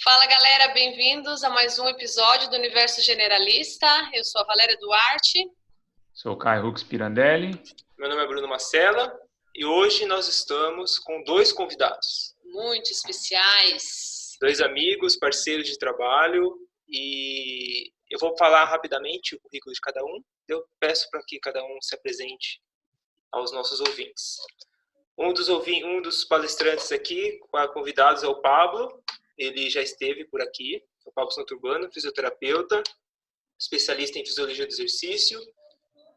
Fala galera, bem-vindos a mais um episódio do Universo Generalista. Eu sou a Valéria Duarte. Sou o Caio Hux Pirandelli. Meu nome é Bruno Marcela e hoje nós estamos com dois convidados. Muito especiais. Dois amigos, parceiros de trabalho, e eu vou falar rapidamente o currículo de cada um. Eu peço para que cada um se apresente aos nossos ouvintes. Um dos palestrantes aqui, convidados, é o Pablo. Ele já esteve por aqui. O Pablo Santurbano, fisioterapeuta, especialista em fisiologia do exercício,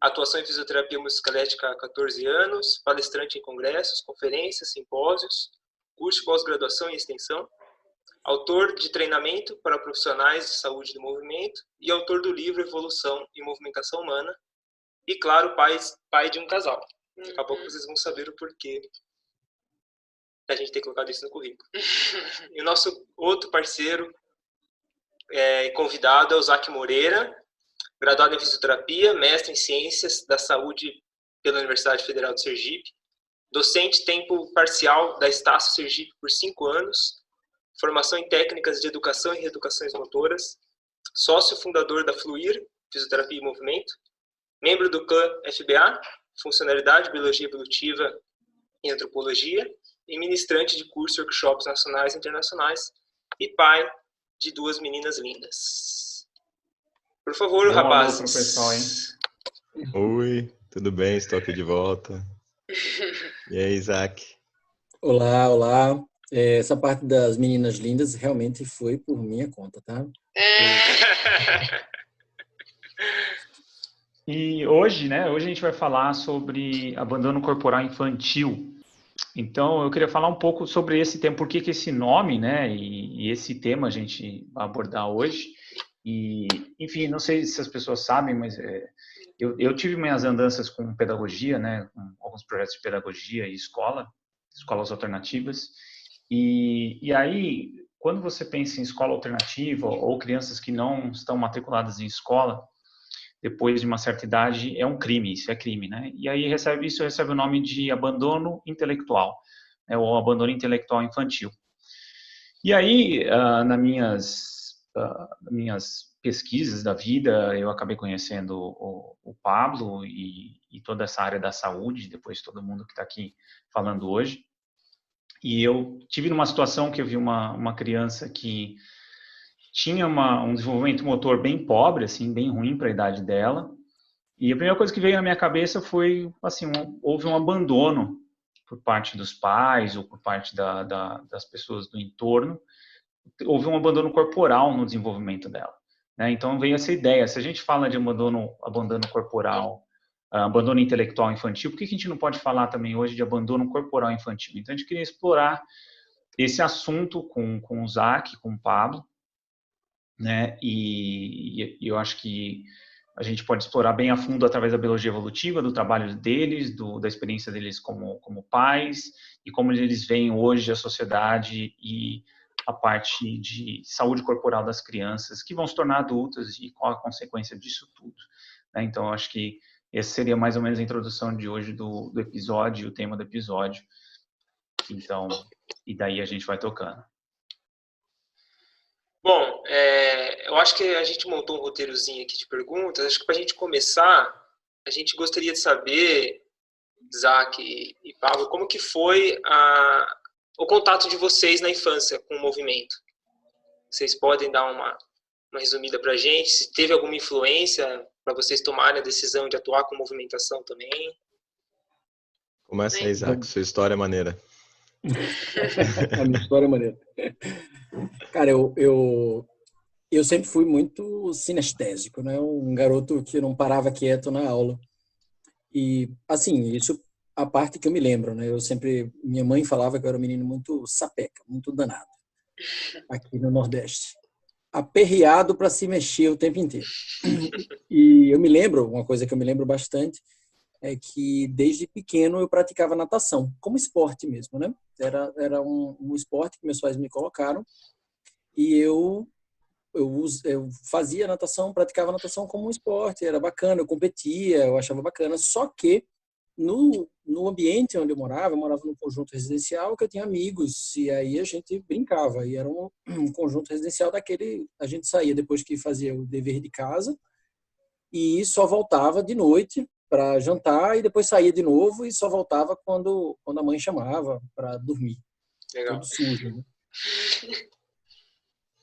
atuação em fisioterapia musculoesquelética há 14 anos, palestrante em congressos, conferências, simpósios, curso de pós-graduação e extensão, autor de treinamento para profissionais de saúde do movimento e autor do livro Evolução e Movimentação Humana e, claro, pai de um casal. Daqui a pouco vocês vão saber o porquê da gente ter colocado isso no currículo. E o nosso outro parceiro e convidado é o Zac Moreira, graduado em fisioterapia, mestre em ciências da saúde pela Universidade Federal de Sergipe, docente tempo parcial da Estácio Sergipe por 5 anos, formação em técnicas de educação e reeducações motoras, sócio fundador da Fluir, Fisioterapia e Movimento, membro do CLAN FBA, Funcionalidade, Biologia Evolutiva e Antropologia, e ministrante de cursos e workshops nacionais e internacionais, e pai de 2 meninas lindas. Por favor, rapazes. Alô pro pessoal, hein? Oi, tudo bem? Estou aqui de volta. E aí, Isaac? Olá, olá. Essa parte das meninas lindas realmente foi por minha conta, tá? E hoje, a gente vai falar sobre abandono corporal infantil. Então, eu queria falar um pouco sobre esse tema, por que esse nome, e esse tema a gente vai abordar hoje. E, enfim, não sei se as pessoas sabem, mas eu tive minhas andanças com pedagogia, com alguns projetos de pedagogia e escolas alternativas. E aí, quando você pensa em escola alternativa ou crianças que não estão matriculadas em escola, depois de uma certa idade, é um crime, isso é crime, E aí isso recebe o nome de abandono intelectual, ou abandono intelectual infantil. E aí, nas minhas pesquisas da vida, eu acabei conhecendo o Pablo e toda essa área da saúde, depois todo mundo que está aqui falando hoje. E eu tive numa situação que eu vi uma criança que tinha um desenvolvimento motor bem pobre, assim, bem ruim para a idade dela. E a primeira coisa que veio na minha cabeça foi, assim, houve um abandono por parte dos pais ou por parte das pessoas do entorno. Houve um abandono corporal no desenvolvimento dela. Então veio essa ideia, se a gente fala de abandono corporal, abandono intelectual infantil, por que a gente não pode falar também hoje de abandono corporal infantil? Então a gente queria explorar esse assunto com o Zac, com o Pablo, e eu acho que a gente pode explorar bem a fundo através da biologia evolutiva, do trabalho deles, da experiência deles como pais, e como eles veem hoje a sociedade e a parte de saúde corporal das crianças que vão se tornar adultas e qual a consequência disso tudo. Então, eu acho que essa seria mais ou menos a introdução de hoje do episódio, o tema do episódio. Então, e daí a gente vai tocando. Bom, eu acho que a gente montou um roteirozinho aqui de perguntas. Acho que para a gente começar, a gente gostaria de saber, Zac e Pablo, como que foi o contato de vocês na infância com o movimento. Vocês podem dar uma resumida para a gente? Se teve alguma influência para vocês tomarem a decisão de atuar com movimentação também? Começa aí, Isaac, sua história é maneira. A minha história é maneira. Cara, eu sempre fui muito sinestésico, um garoto que não parava quieto na aula. E, assim, isso a parte que eu me lembro, minha mãe falava que eu era um menino muito sapeca, muito danado, aqui no Nordeste. Aperreado para se mexer o tempo inteiro. E eu me lembro, uma coisa que eu me lembro bastante, é que desde pequeno eu praticava natação, como esporte mesmo, Era um esporte que meus pais me colocaram e eu fazia natação, praticava natação como um esporte, era bacana, eu competia, eu achava bacana, só que no ambiente onde eu morava num conjunto residencial que eu tinha amigos, e aí a gente brincava, e era um conjunto residencial daquele, a gente saía depois que fazia o dever de casa, e só voltava de noite para jantar, e depois saía de novo, e só voltava quando a mãe chamava para dormir, Legal. todo sujo, né?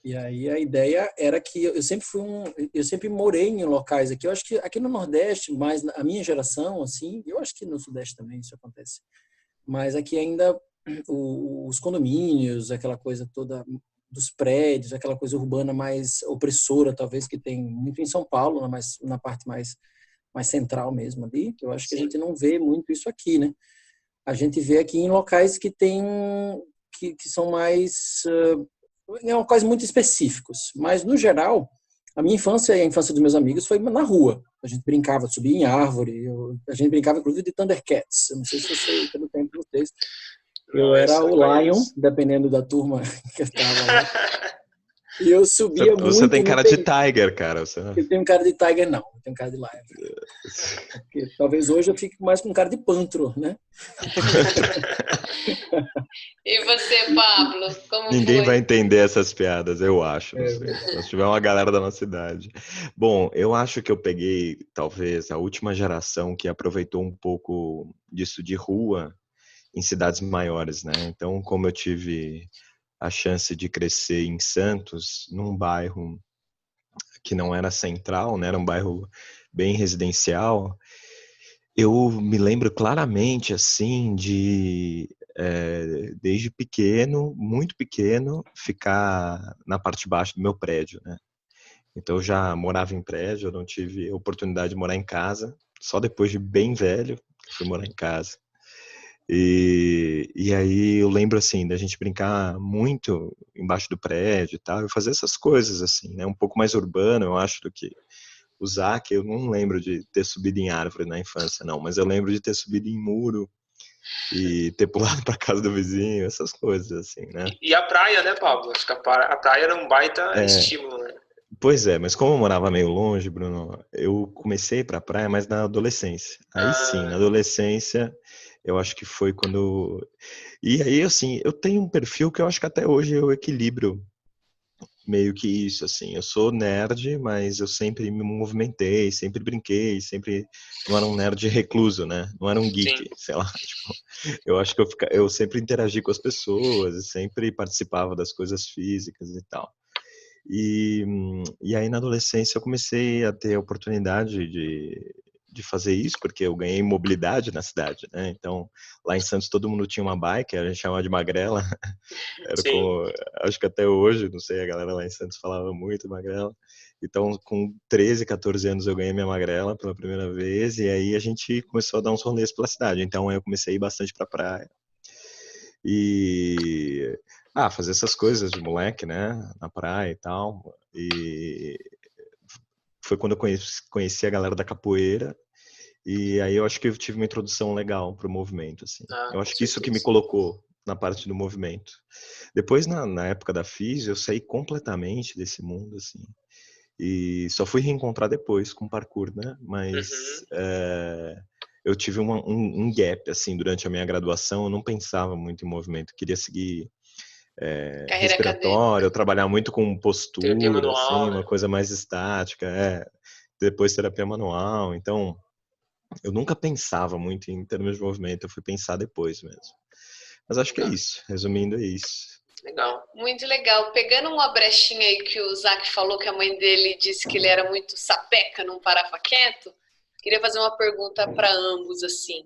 E aí a ideia era que eu sempre morei em locais aqui. Eu acho que aqui no Nordeste, mais a minha geração, assim, eu acho que no Sudeste também isso acontece. Mas aqui ainda os condomínios, aquela coisa toda dos prédios, aquela coisa urbana mais opressora, talvez que tem muito em São Paulo, na parte mais central mesmo ali. Eu acho que a Sim. gente não vê muito isso aqui, né? A gente vê aqui em locais que são mais locais muito específicos, mas no geral a minha infância e a infância dos meus amigos foi na rua. A gente brincava, subia em árvore, a gente brincava inclusive de Thundercats. Eu não sei se você pelo tempo de vocês. Eu Não, era essa eu o não Lion, conheço. dependendo da turma que eu estava lá. E eu subia Você muito tem no cara de telhado. Tiger, cara. Você... Eu tenho cara de Tiger, não. Eu tenho cara de Lion. Porque talvez hoje eu fique mais com cara de Pantro, né? E você, Pablo, como Ninguém vai foi? entender essas piadas, eu acho, não sei. Só se tiver uma galera da nossa idade. Bom, eu acho que eu peguei, talvez, a última geração que aproveitou um pouco disso de rua em cidades maiores, né? Então, como eu tive a chance de crescer em Santos, num bairro que não era central, né? Era um bairro bem residencial, eu me lembro claramente, assim, desde pequeno, muito pequeno, ficar na parte de baixo do meu prédio, né? Então, eu já morava em prédio, eu não tive oportunidade de morar em casa, só depois de bem velho, que fui morar em casa. E aí eu lembro, assim, da gente brincar muito embaixo do prédio e tal, e fazer essas coisas, assim, né? Um pouco mais urbano, eu acho, do que o Zac. Eu não lembro de ter subido em árvore na infância, não, mas eu lembro de ter subido em muro e ter pulado para casa do vizinho, essas coisas, assim, né? E a praia, né, Pablo? Acho que a praia era um baita É, estímulo, né? pois é, mas como eu morava meio longe, Bruno, eu comecei para a praia mais na adolescência. Aí sim, na Ah, adolescência, eu acho que foi quando... E aí, assim, eu tenho um perfil que eu acho que até hoje eu equilibro meio que isso, assim. Eu sou nerd, mas eu sempre me movimentei, sempre brinquei, sempre... Não era um nerd recluso, né? Não era um sim. geek, sei lá. Tipo, eu acho que eu sempre interagi com as pessoas, sempre participava das coisas físicas e tal. E aí na adolescência eu comecei a ter a oportunidade de fazer isso, porque eu ganhei mobilidade na cidade, né? Então, lá em Santos todo mundo tinha uma bike, a gente chamava de magrela. Era Sim. como, acho que até hoje, não sei, a galera lá em Santos falava muito magrela. Então, com 13, 14 anos eu ganhei minha magrela pela primeira vez, e aí a gente começou a dar uns rolês pela cidade. Então, eu comecei a ir bastante pra praia. E fazer essas coisas de moleque, né, na praia e tal. E foi quando eu conheci a galera da capoeira, e aí eu acho que eu tive uma introdução legal pro movimento, assim. Ah, Eu com acho que isso que me certeza. colocou na parte do movimento. Depois, na época da Físio, eu saí completamente desse mundo, assim. E só fui reencontrar depois com o parkour, né? Mas Uhum. eu tive um gap, assim, durante a minha graduação. Eu não pensava muito em movimento. Eu queria seguir Carreira respiratório, acadêmica. eu trabalhar muito com Terapia postura, assim, manual, uma né? coisa mais estática. Depois terapia manual. Então, eu nunca pensava muito em termos de movimento. Eu fui pensar depois mesmo. Mas acho que é Legal. isso. Resumindo, é isso. Legal. Muito legal. Pegando uma brechinha aí que o Zac falou que a mãe dele disse que ele era muito sapeca, não parava quieto, queria fazer uma pergunta para ambos assim.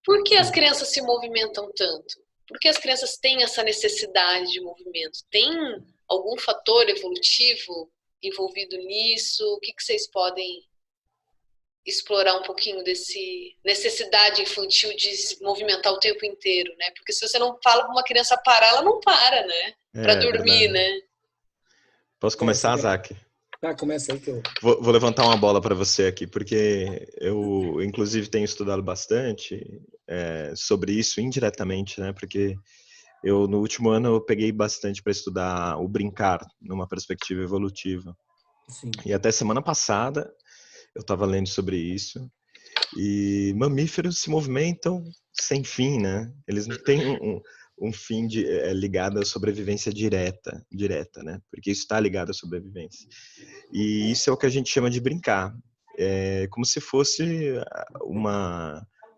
Por que as crianças se movimentam tanto? Por que as crianças têm essa necessidade de movimento? Tem algum fator evolutivo envolvido nisso? O que vocês podem explorar um pouquinho desse necessidade infantil de se movimentar o tempo inteiro, né? Porque se você não fala para uma criança parar, ela não para, né? Para É dormir, verdade. né? Posso Essa começar, que é... Zac? Tá, começa aí que eu... Vou levantar uma bola para você aqui, porque eu, inclusive, tenho estudado bastante sobre isso indiretamente, né? Porque eu, no último ano, eu peguei bastante para estudar o brincar numa perspectiva evolutiva. Sim. E até semana passada eu estava lendo sobre isso. E mamíferos se movimentam sem fim, né? Eles não têm um fim ligado à sobrevivência direta, né? Porque isso está ligado à sobrevivência. E isso é o que a gente chama de brincar. É como se fosse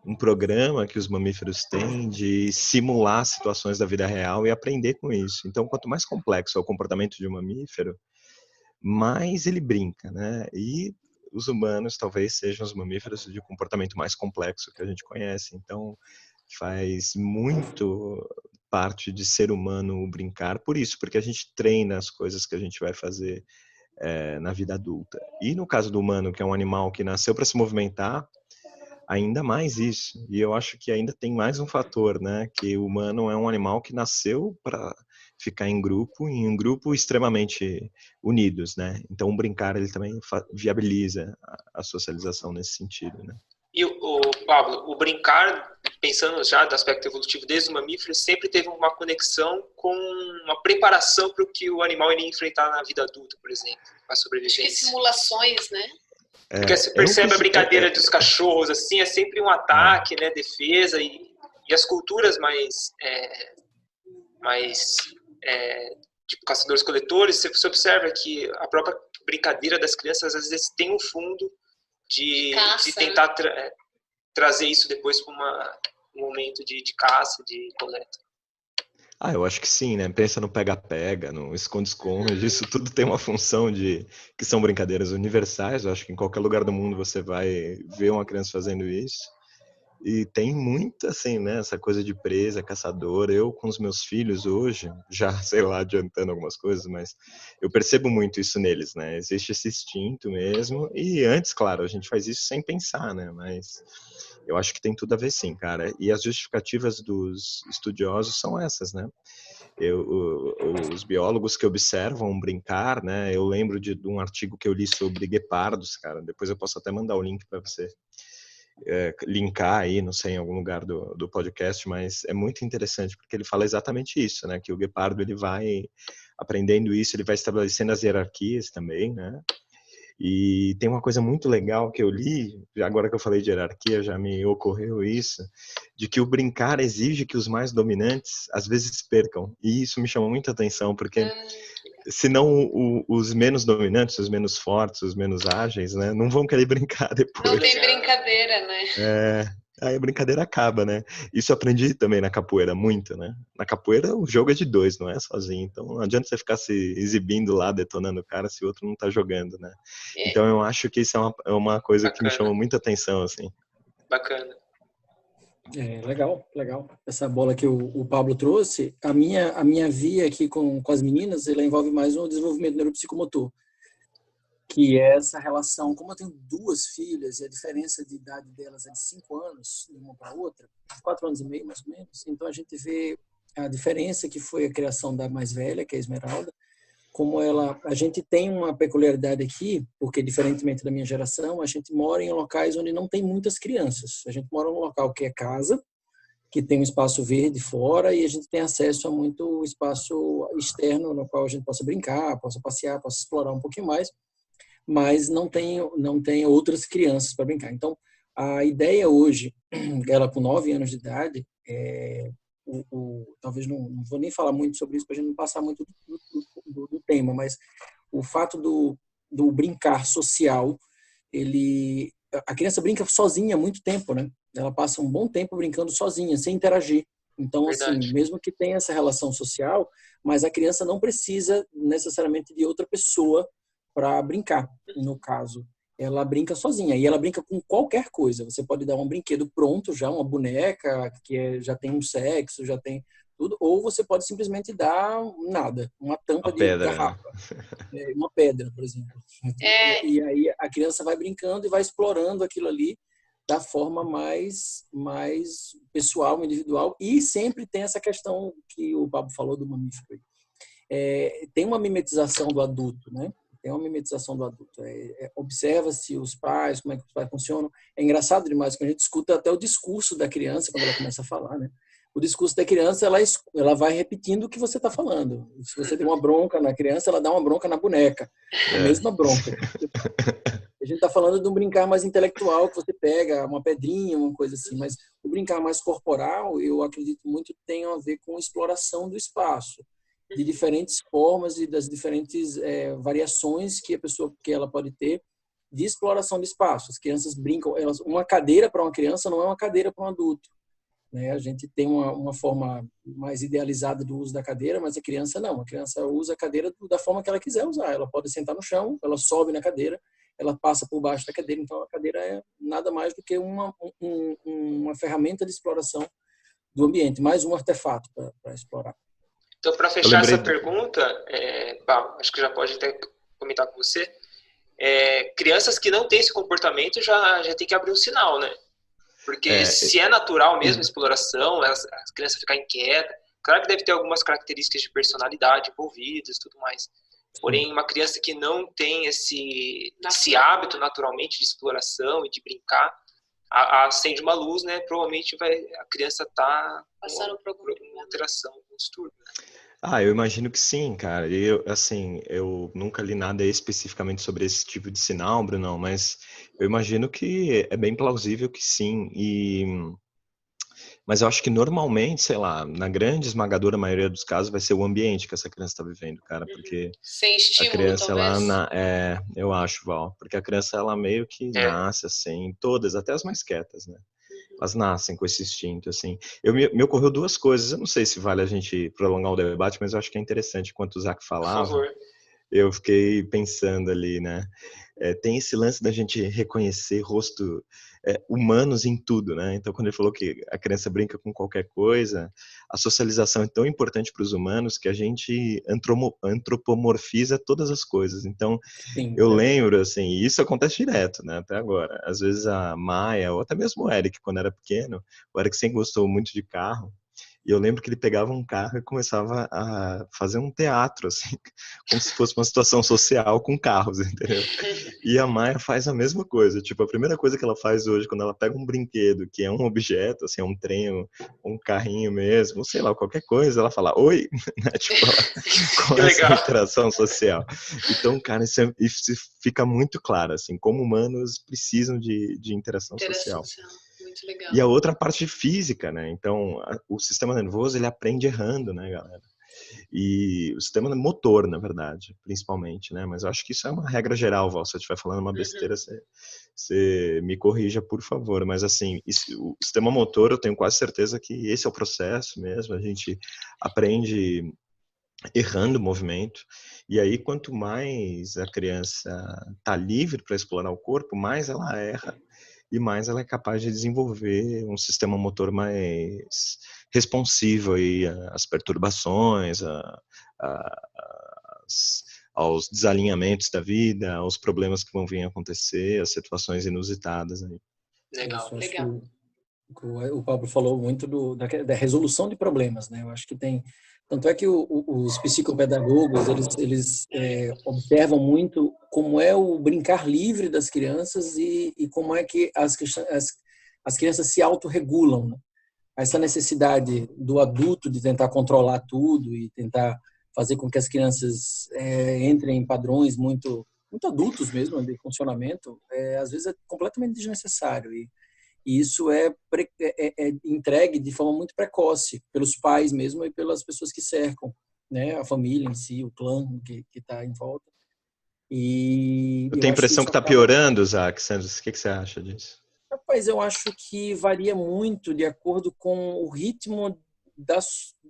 um programa que os mamíferos têm de simular situações da vida real e aprender com isso. Então, quanto mais complexo é o comportamento de um mamífero, mais ele brinca, né? E os humanos talvez sejam os mamíferos de comportamento mais complexo que a gente conhece. Então, faz muito parte de ser humano brincar por isso, porque a gente treina as coisas que a gente vai fazer na vida adulta. E no caso do humano, que é um animal que nasceu para se movimentar, ainda mais isso. E eu acho que ainda tem mais um fator, né? Que o humano é um animal que nasceu para ficar em um grupo extremamente unidos, né? Então, o brincar, ele também viabiliza a socialização nesse sentido, né? E o Pablo, o brincar, pensando já do aspecto evolutivo desde o mamífero, sempre teve uma conexão com uma preparação para o que o animal iria enfrentar na vida adulta, por exemplo, a sobrevivência. Acho que simulações, né? Porque você percebe a brincadeira dos cachorros, assim, é sempre um ataque, né, defesa, e as culturas mais tipo caçadores-coletores, você observa que a própria brincadeira das crianças às vezes tem um fundo de tentar trazer isso depois para um momento de caça, de coleta. Eu acho que sim, né? Pensa no pega-pega, no esconde-esconde, isso tudo tem uma função que são brincadeiras universais. Eu acho que em qualquer lugar do mundo você vai ver uma criança fazendo isso. E tem muita, assim, né? Essa coisa de presa, caçador. Eu, com os meus filhos hoje, já, sei lá, adiantando algumas coisas, mas eu percebo muito isso neles, né? Existe esse instinto mesmo. E antes, claro, a gente faz isso sem pensar, né? Mas eu acho que tem tudo a ver sim, cara. E as justificativas dos estudiosos são essas, né? Os biólogos que observam brincar, né? Eu lembro de um artigo que eu li sobre guepardos, cara. Depois eu posso até mandar o link para você linkar aí, não sei, em algum lugar do podcast, mas é muito interessante porque ele fala exatamente isso, né? Que o guepardo, ele vai aprendendo isso, ele vai estabelecendo as hierarquias também, né? E tem uma coisa muito legal que eu li, agora que eu falei de hierarquia, já me ocorreu isso, de que o brincar exige que os mais dominantes às vezes percam. E isso me chamou muita atenção, porque senão os menos dominantes, os menos fortes, os menos ágeis, né, não vão querer brincar depois. Não tem brincadeira, né? Aí a brincadeira acaba, né? Isso eu aprendi também na capoeira, muito, né? Na capoeira o jogo é de dois, não é sozinho. Então não adianta você ficar se exibindo lá, detonando o cara, se o outro não tá jogando, né? Então eu acho que isso é uma coisa que me chama muita atenção, assim. Bacana. Legal. Essa bola que o Pablo trouxe, a minha via aqui com as meninas, ela envolve mais um desenvolvimento neuropsicomotor, que é essa relação, como eu tenho duas filhas e a diferença de idade delas é de 5 anos, de uma para outra, 4 anos e meio mais ou menos, então a gente vê a diferença que foi a criação da mais velha, que é a Esmeralda, como a gente tem uma peculiaridade aqui, porque diferentemente da minha geração, a gente mora em locais onde não tem muitas crianças. A gente mora num local que é casa, que tem um espaço verde fora e a gente tem acesso a muito espaço externo no qual a gente possa brincar, possa passear, possa explorar um pouquinho mais, mas não tem outras crianças para brincar. Então, a ideia hoje, ela com 9 anos de idade, talvez não vou nem falar muito sobre isso para a gente não passar muito do tema, mas o fato do brincar social, a criança brinca sozinha há muito tempo, né? Ela passa um bom tempo brincando sozinha, sem interagir. Então, assim, mesmo que tenha essa relação social, mas a criança não precisa necessariamente de outra pessoa para brincar, no caso. Ela brinca sozinha e ela brinca com qualquer coisa. Você pode dar um brinquedo pronto já, uma boneca que já tem um sexo, já tem tudo, ou você pode simplesmente dar nada, uma tampa de garrafa, uma pedra, por exemplo. E aí a criança vai brincando e vai explorando aquilo ali da forma mais pessoal, individual, e sempre tem essa questão que o Pablo falou do mamífero. Tem uma mimetização do adulto, né? Tem uma mimetização do adulto. Observa-se os pais, como é que os pais funcionam. É engraçado demais que a gente escuta até o discurso da criança quando ela começa a falar, né? O discurso da criança, ela vai repetindo o que você está falando. Se você tem uma bronca na criança, ela dá uma bronca na boneca. A mesma bronca. A gente está falando de um brincar mais intelectual, que você pega uma pedrinha, uma coisa assim, mas o brincar mais corporal, eu acredito muito, tem a ver com exploração do espaço, de diferentes formas e das diferentes variações que a pessoa que ela pode ter de exploração de espaço. As crianças brincam, uma cadeira para uma criança não é uma cadeira para um adulto, né? A gente tem uma forma mais idealizada do uso da cadeira, mas a criança não. A criança usa a cadeira da forma que ela quiser usar. Ela pode sentar no chão, ela sobe na cadeira, ela passa por baixo da cadeira. Então, a cadeira é nada mais do que uma ferramenta de exploração do ambiente, mais um artefato para explorar. Então, para fechar essa pergunta, acho que já pode até comentar com você, crianças que não têm esse comportamento já tem que abrir um sinal, né? Porque se é natural mesmo a exploração, as crianças ficarem inquietas, claro que deve ter algumas características de personalidade envolvidas e tudo mais. Porém, uma criança que não tem esse hábito naturalmente de exploração e de brincar, acende uma luz, né? Provavelmente a criança tá passando por alguma alteração, algum distúrbio. Eu imagino que sim, cara. Eu nunca li nada especificamente sobre esse tipo de sinal, Bruno, mas eu imagino que é bem plausível que sim. Mas eu acho que normalmente, sei lá, na grande esmagadora maioria dos casos vai ser o ambiente que essa criança está vivendo, cara, porque sem estímulo, a criança talvez. eu acho, Val, porque a criança ela meio que nasce assim, todas, até as mais quietas, né? Elas nascem com esse instinto, assim. Me ocorreu duas coisas, eu não sei se vale a gente prolongar o debate, mas eu acho que é interessante, enquanto o Zach falava, por favor. Eu fiquei pensando ali, né? Tem esse lance da gente reconhecer rosto humanos em tudo, né? Então, quando ele falou que a criança brinca com qualquer coisa, a socialização é tão importante para os humanos que a gente antropomorfiza todas as coisas. Então, Sim, eu lembro, assim, e isso acontece direto, né? Até agora. Às vezes a Maia, ou até mesmo o Eric, quando era pequeno, o Eric sempre gostou muito de carro, e eu lembro que ele pegava um carro e começava a fazer um teatro, assim, como se fosse uma situação social com carros, entendeu? E a Maia faz a mesma coisa. Tipo, a primeira coisa que ela faz hoje, quando ela pega um brinquedo, que é um objeto, assim, é um trem, um carrinho mesmo, sei lá, qualquer coisa, ela fala, oi, né? Tipo, ela começa a interação social. Então, cara, isso fica muito claro, assim, como humanos precisam de interação social. Muito legal. E a outra parte física, né? Então, o sistema nervoso, ele aprende errando, né, galera? E o sistema motor, na verdade, principalmente, né? Mas eu acho que isso é uma regra geral, Val. Se eu estiver falando uma besteira, você me corrija, por favor. Mas, assim, o sistema motor, eu tenho quase certeza que esse é o processo mesmo. A gente aprende errando o movimento. E aí, quanto mais a criança está livre para explorar o corpo, mais ela erra e mais ela é capaz de desenvolver um sistema motor mais responsivo aí às perturbações, aos desalinhamentos da vida, aos problemas que vão vir a acontecer, às situações inusitadas. Aí. Legal. O Pablo falou muito da resolução de problemas, né? Eu acho que tem... Tanto é que os psicopedagogos, eles observam muito como é o brincar livre das crianças e como é que as crianças se autorregulam, né? Essa necessidade do adulto de tentar controlar tudo e tentar fazer com que as crianças entrem em padrões muito adultos mesmo, de funcionamento, às vezes é completamente desnecessário. E isso é entregue de forma muito precoce pelos pais mesmo e pelas pessoas que cercam, né? A família em si, o clã que está em volta. Eu tenho a impressão que está piorando, Zach. Sandro, o que você acha disso? Rapaz, eu acho que varia muito de acordo com o ritmo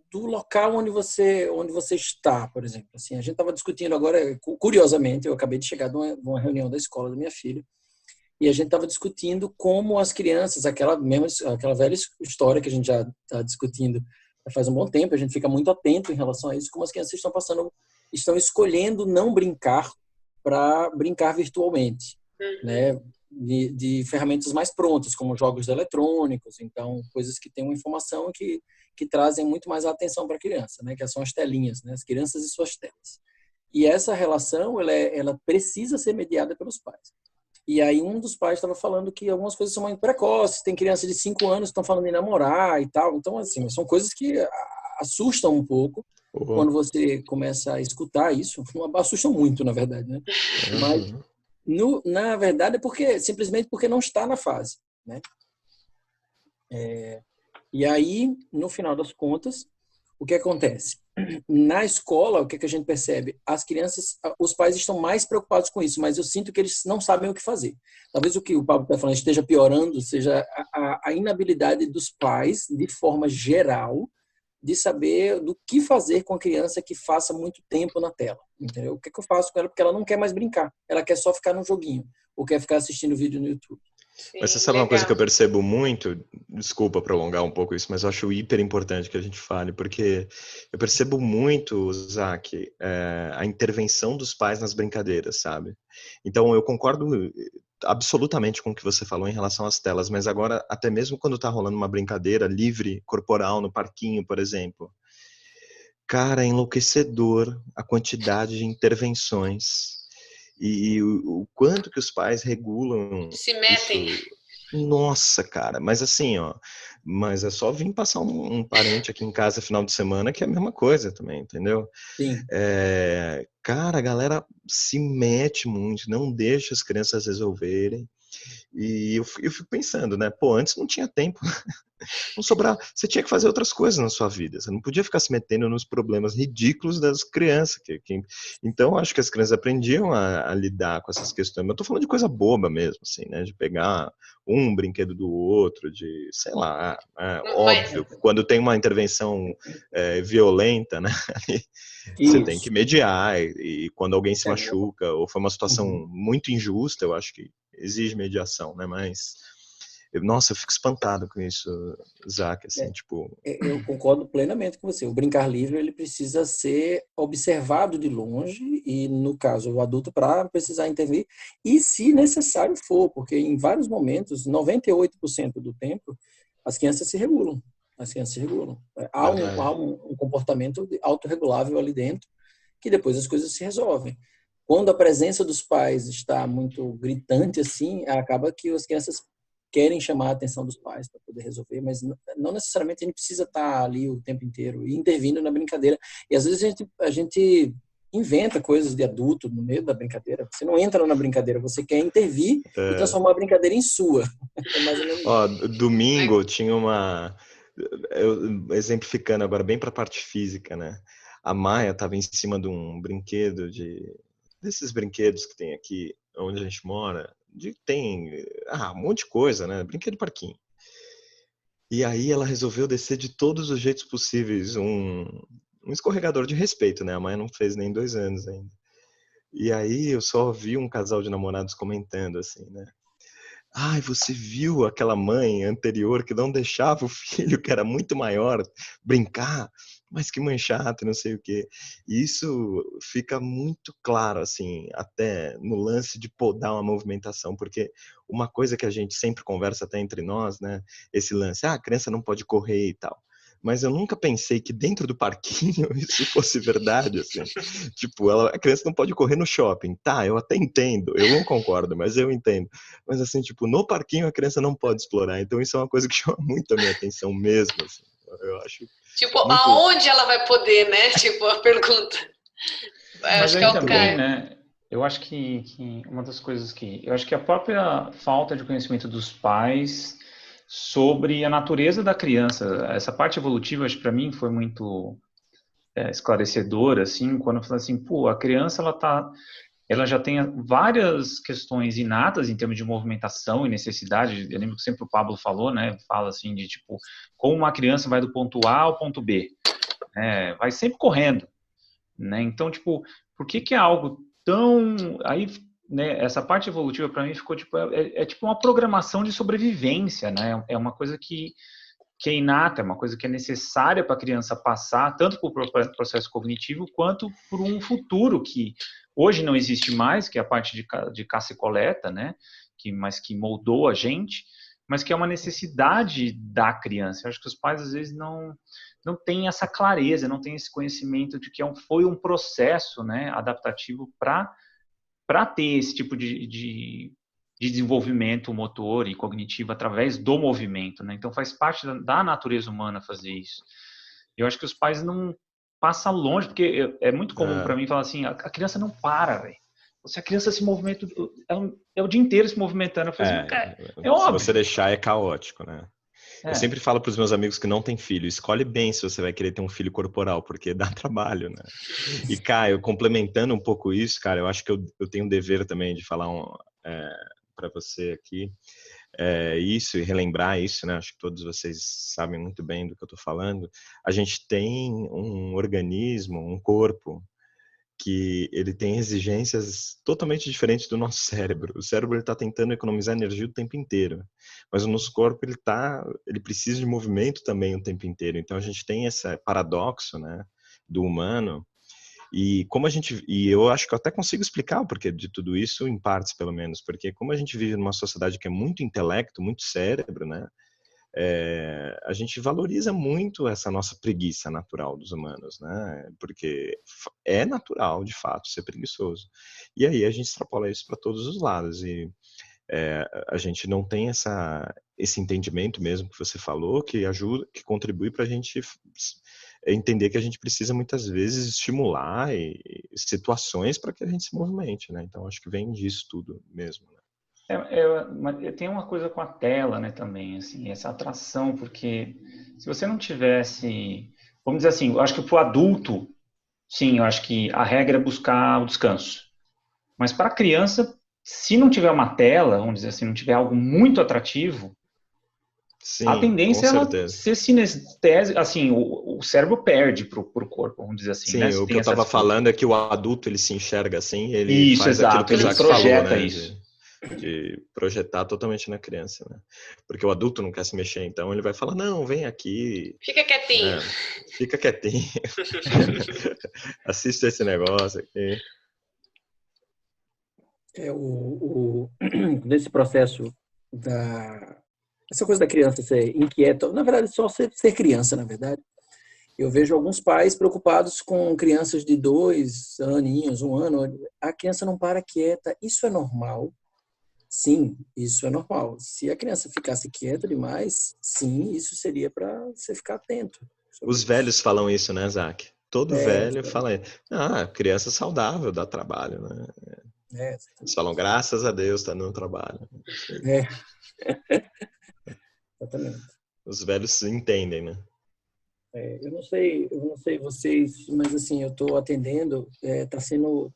do local onde você está, por exemplo. Assim, a gente estava discutindo agora, curiosamente, eu acabei de chegar de uma reunião da escola da minha filha, e a gente estava discutindo como as crianças, aquela velha história que a gente já está discutindo faz um bom tempo, a gente fica muito atento em relação a isso, como as crianças estão escolhendo não brincar para brincar virtualmente, né? De ferramentas mais prontas, como jogos eletrônicos, então coisas que têm uma informação que trazem muito mais atenção para a criança, né? Que são as telinhas, né? As crianças e suas telas. E essa relação, ela precisa ser mediada pelos pais. E aí um dos pais estava falando que algumas coisas são muito precoces, tem crianças de 5 anos que estão falando em namorar e tal. Então, assim, são coisas que assustam um pouco quando você começa a escutar isso. Assustam muito, na verdade, né? Na verdade, simplesmente porque não está na fase, né? E aí, no final das contas, o que acontece? Na escola, o que a gente percebe? As crianças, os pais estão mais preocupados com isso, mas eu sinto que eles não sabem o que fazer. Talvez o que o Pablo está falando esteja piorando, seja a inabilidade dos pais, de forma geral, de saber do que fazer com a criança que faça muito tempo na tela. Entendeu? O que eu faço com ela? Porque ela não quer mais brincar. Ela quer só ficar no joguinho, ou quer ficar assistindo vídeo no YouTube. Sim, Mas você sabe uma coisa que eu percebo muito, desculpa prolongar um pouco isso, mas eu acho hiper importante que a gente fale, porque eu percebo muito, Zac, a intervenção dos pais nas brincadeiras, sabe? Então eu concordo absolutamente com o que você falou em relação às telas, mas agora até mesmo quando tá rolando uma brincadeira livre, corporal, no parquinho, por exemplo, cara, é enlouquecedor a quantidade de intervenções e o quanto que os pais regulam se metem. isso. Nossa, cara, mas assim, ó, mas é só vir passar um parente aqui em casa final de semana que é a mesma coisa também, entendeu? Sim. Cara, a galera se mete muito, não deixa as crianças resolverem. E eu fico pensando, né? Pô, antes não tinha tempo. Não sobrava. Você tinha que fazer outras coisas na sua vida. Você não podia ficar se metendo nos problemas ridículos das crianças. Então, acho que as crianças aprendiam a lidar com essas questões. Mas eu tô falando de coisa boba mesmo, assim, né? De pegar um brinquedo do outro, de, sei lá, óbvio, quando tem uma intervenção violenta, né? Você tem que mediar. E quando alguém se machuca, ou foi uma situação muito injusta, eu acho que exige mediação, né? Mas nossa, eu fico espantado com isso, Zac, assim, tipo... Eu concordo plenamente com você. O brincar livre, ele precisa ser observado de longe e, no caso, o adulto para precisar intervir e, se necessário for, porque em vários momentos, 98% do tempo, as crianças se regulam. As crianças se regulam. Há um comportamento autorregulável ali dentro que depois as coisas se resolvem. Quando a presença dos pais está muito gritante assim, acaba que as crianças querem chamar a atenção dos pais para poder resolver, mas não necessariamente a gente precisa estar ali o tempo inteiro e intervindo na brincadeira. E às vezes a gente inventa coisas de adulto no meio da brincadeira. Você não entra na brincadeira, você quer intervir e transformar a brincadeira em sua. É mais ou menos. Ó, domingo tinha exemplificando agora bem para a parte física, né? A Maia estava em cima de um brinquedo desses brinquedos que tem aqui onde a gente mora. Tem um monte de coisa, né? Brinquedo de parquinho. E aí ela resolveu descer de todos os jeitos possíveis um escorregador de respeito, né? A mãe não fez nem 2 anos ainda. E aí eu só vi um casal de namorados comentando assim, né? Ai, você viu aquela mãe anterior que não deixava o filho, que era muito maior, brincar? Mas que mãe chata, não sei o quê. E isso fica muito claro, assim, até no lance de podar uma movimentação, porque uma coisa que a gente sempre conversa até entre nós, né? Esse lance, a criança não pode correr e tal. Mas eu nunca pensei que dentro do parquinho isso fosse verdade, assim. Tipo, a criança não pode correr no shopping. Tá, eu até entendo. Eu não concordo, mas eu entendo. Mas assim, tipo, no parquinho a criança não pode explorar. Então isso é uma coisa que chama muito a minha atenção mesmo, assim. Eu acho... Tipo, muito... aonde ela vai poder, né? Tipo, a pergunta. Mas aí também, né? Eu acho que uma das coisas que... Eu acho que a própria falta de conhecimento dos pais sobre a natureza da criança, essa parte evolutiva, acho que para mim foi muito esclarecedora, assim, quando eu falei assim, pô, a criança, ela já tem várias questões inatas em termos de movimentação e necessidade. Eu lembro que sempre o Pablo falou, né? Fala assim de tipo, como uma criança vai do ponto A ao ponto B, né? Vai sempre correndo, né? Então, tipo, por que é algo tão... Aí, né, essa parte evolutiva para mim ficou tipo, tipo uma programação de sobrevivência, né? É uma coisa que é inata, é uma coisa que é necessária para a criança passar, tanto por processo cognitivo, quanto por um futuro que hoje não existe mais, que é a parte de caça e coleta, né? Mas que moldou a gente, mas que é uma necessidade da criança. Eu acho que os pais, às vezes, não têm essa clareza, não têm esse conhecimento de que foi um processo, né, adaptativo para ter esse tipo de desenvolvimento motor e cognitivo através do movimento, né? Então faz parte da natureza humana fazer isso. Eu acho que os pais não passam longe, porque é muito comum para mim falar assim, a criança não para, velho. se a criança se movimenta, é o dia inteiro se movimentando. Eu falei assim, cara, se óbvio. você deixar, é caótico, né? É. Eu sempre falo para os meus amigos que não têm filho, escolhe bem se você vai querer ter um filho corporal, porque dá trabalho, né? E, Caio, complementando um pouco isso, cara, eu acho que eu tenho um dever também de falar para você aqui, isso e relembrar isso, né? Acho que todos vocês sabem muito bem do que eu estou falando. A gente tem um organismo, um corpo, que ele tem exigências totalmente diferentes do nosso cérebro. O cérebro está tentando economizar energia o tempo inteiro, mas o nosso corpo ele precisa de movimento também o tempo inteiro. Então a gente tem esse paradoxo, né, do humano. E eu acho que eu até consigo explicar o porquê de tudo isso, em partes pelo menos, porque como a gente vive numa sociedade que é muito intelecto, muito cérebro, né? A gente valoriza muito essa nossa preguiça natural dos humanos, né? Porque é natural, de fato, ser preguiçoso. E aí a gente extrapola isso para todos os lados. E a gente não tem esse entendimento mesmo que você falou, que ajuda, que contribui para a gente entender que a gente precisa muitas vezes estimular situações para que a gente se movimente, né? Então acho que vem disso tudo mesmo, né? Tem uma coisa com a tela, né, também, assim, essa atração, porque se você não tivesse, vamos dizer assim, eu acho que para o adulto, sim, eu acho que a regra é buscar o descanso. Mas para a criança, se não tiver uma tela, vamos dizer assim, não tiver algo muito atrativo, sim, a tendência é ela ser sinestésica, assim, o cérebro perde para o corpo, vamos dizer assim, sim, né? o que eu estava falando é que o adulto, ele se enxerga assim, ele isso, faz exato, aquilo que o ele Isaac projeta falou, né? Isso. De projetar totalmente na criança, né? Porque o adulto não quer se mexer, então ele vai falar, não, vem aqui. Fica quietinho. Fica quietinho. Assista esse negócio aqui. Nesse processo essa coisa da criança ser inquieta, na verdade, só ser criança, na verdade. Eu vejo alguns pais preocupados com crianças de 2 aninhos, 1 ano. A criança não para quieta. Isso é normal? Sim, isso é normal. Se a criança ficasse quieta demais, sim, isso seria para você ficar atento. Os velhos falam isso, né, Zach? Todo velho fala, criança saudável dá trabalho, né? Eles falam, graças a Deus, está no trabalho. Exatamente. Os velhos entendem, né? Eu não sei vocês, mas assim, eu estou atendendo,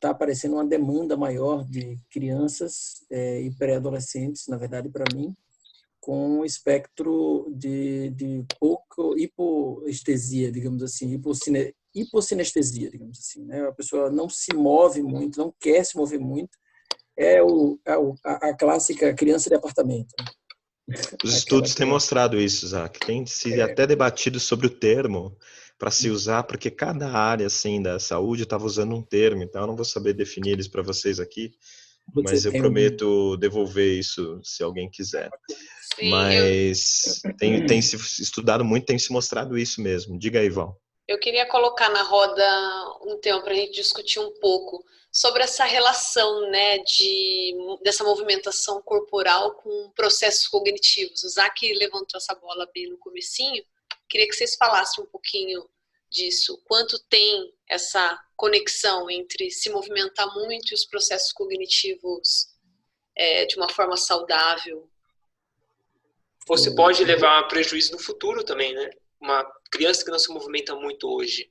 tá aparecendo uma demanda maior de crianças e pré-adolescentes, na verdade, para mim, com espectro de pouco hipoestesia, digamos assim, hipossinestesia, digamos assim, né? A pessoa não se move muito, não quer se mover muito, a clássica criança de apartamento, né? Os estudos têm mostrado isso, Zach. Tem se até debatido sobre o termo para se usar, porque cada área assim da saúde estava usando um termo, então eu não vou saber definir eles para vocês aqui, mas eu prometo devolver isso se alguém quiser. Sim, mas tem se estudado muito, tem se mostrado isso mesmo. Diga aí, Val. Eu queria colocar na roda um tema para a gente discutir um pouco sobre essa relação, né, dessa movimentação corporal com processos cognitivos. O Zach levantou essa bola bem no comecinho. Queria que vocês falassem um pouquinho disso. Quanto tem essa conexão entre se movimentar muito e os processos cognitivos de uma forma saudável? Você pode levar a prejuízo no futuro também, né? Uma criança que não se movimenta muito hoje,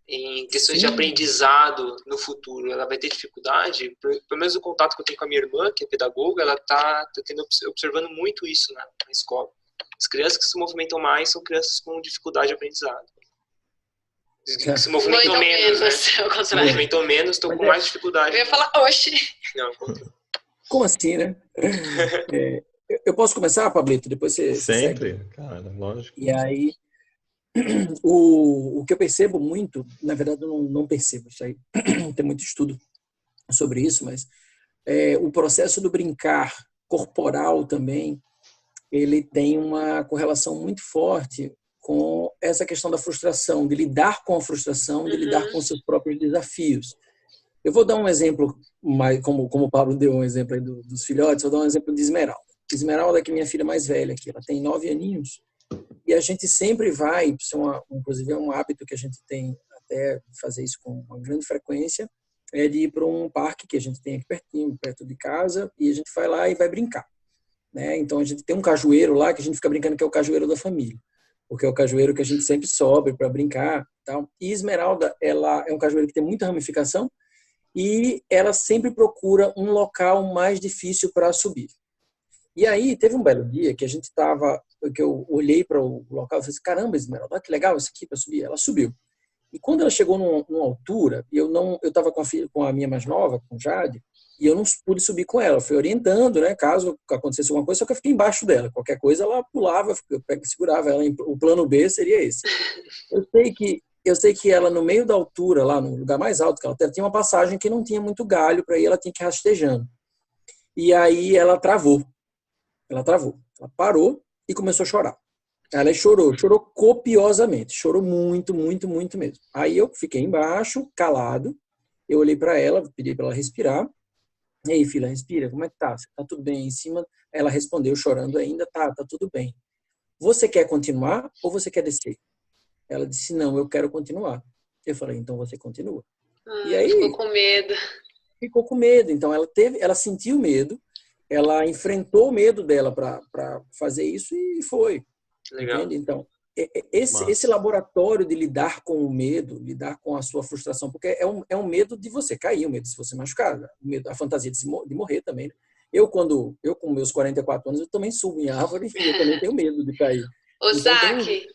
em questões de aprendizado no futuro, ela vai ter dificuldade. Pelo menos o contato que eu tenho com a minha irmã, que é pedagoga, ela está observando muito isso na escola. As crianças que se movimentam mais são crianças com dificuldade de aprendizado. Que se movimentam menos, né? Se movimentam menos, estão com mais dificuldade. Eu ia falar, oxe. Não, como assim, né? Eu posso começar, Pablito? Depois você sempre, segue. Cara, lógico. E aí, o que eu percebo muito, na verdade eu não percebo isso aí, tem muito estudo sobre isso, mas o processo do brincar corporal também, ele tem uma correlação muito forte com essa questão da frustração, de lidar com a frustração, de lidar com os seus próprios desafios. Eu vou dar um exemplo, como o Pablo deu um exemplo aí dos filhotes, vou dar um exemplo de Esmeralda. Esmeralda é que minha filha mais velha aqui, ela tem 9 aninhos, e a gente sempre vai, inclusive é um hábito que a gente tem até fazer isso com uma grande frequência, é de ir para um parque que a gente tem aqui pertinho, perto de casa, e a gente vai lá e vai brincar, né? Então a gente tem um cajueiro lá que a gente fica brincando que é o cajueiro da família, porque é o cajueiro que a gente sempre sobe para brincar, tal. E Esmeralda, ela é um cajueiro que tem muita ramificação e ela sempre procura um local mais difícil para subir. E aí teve um belo dia que a gente estava, que eu olhei para o local e falei assim, caramba, Esmeralda, que legal isso aqui para subir. Ela subiu. E quando ela chegou numa altura, eu estava com a minha mais nova, com Jade, e eu não pude subir com ela. Eu fui orientando, né, caso acontecesse alguma coisa, só que eu fiquei embaixo dela. Qualquer coisa ela pulava, eu segurava ela. O plano B seria esse. Eu sei que ela, no meio da altura, lá no lugar mais alto que ela tinha uma passagem que não tinha muito galho para ir, ela tinha que ir rastejando. E aí ela travou. Ela parou e começou a chorar. Ela chorou copiosamente, chorou muito, muito, muito mesmo. Aí eu fiquei embaixo, calado, eu olhei para ela, pedi para ela respirar. E aí, filha, respira, como é que tá? Tá tudo bem? Em cima, ela respondeu, chorando ainda, tá tudo bem. Você quer continuar ou você quer descer? Ela disse, não, eu quero continuar. Eu falei, então você continua. E aí, ficou com medo. Ficou com medo. Então ela sentiu medo, ela enfrentou o medo dela para fazer isso e foi. Legal. Entende? Então, esse laboratório de lidar com o medo, lidar com a sua frustração, porque é um medo de você cair, um medo de se você machucar, a fantasia de morrer também. Né? Eu, com meus 44 anos, eu também subo em árvore e eu também tenho medo de cair. Ô, então, Zac,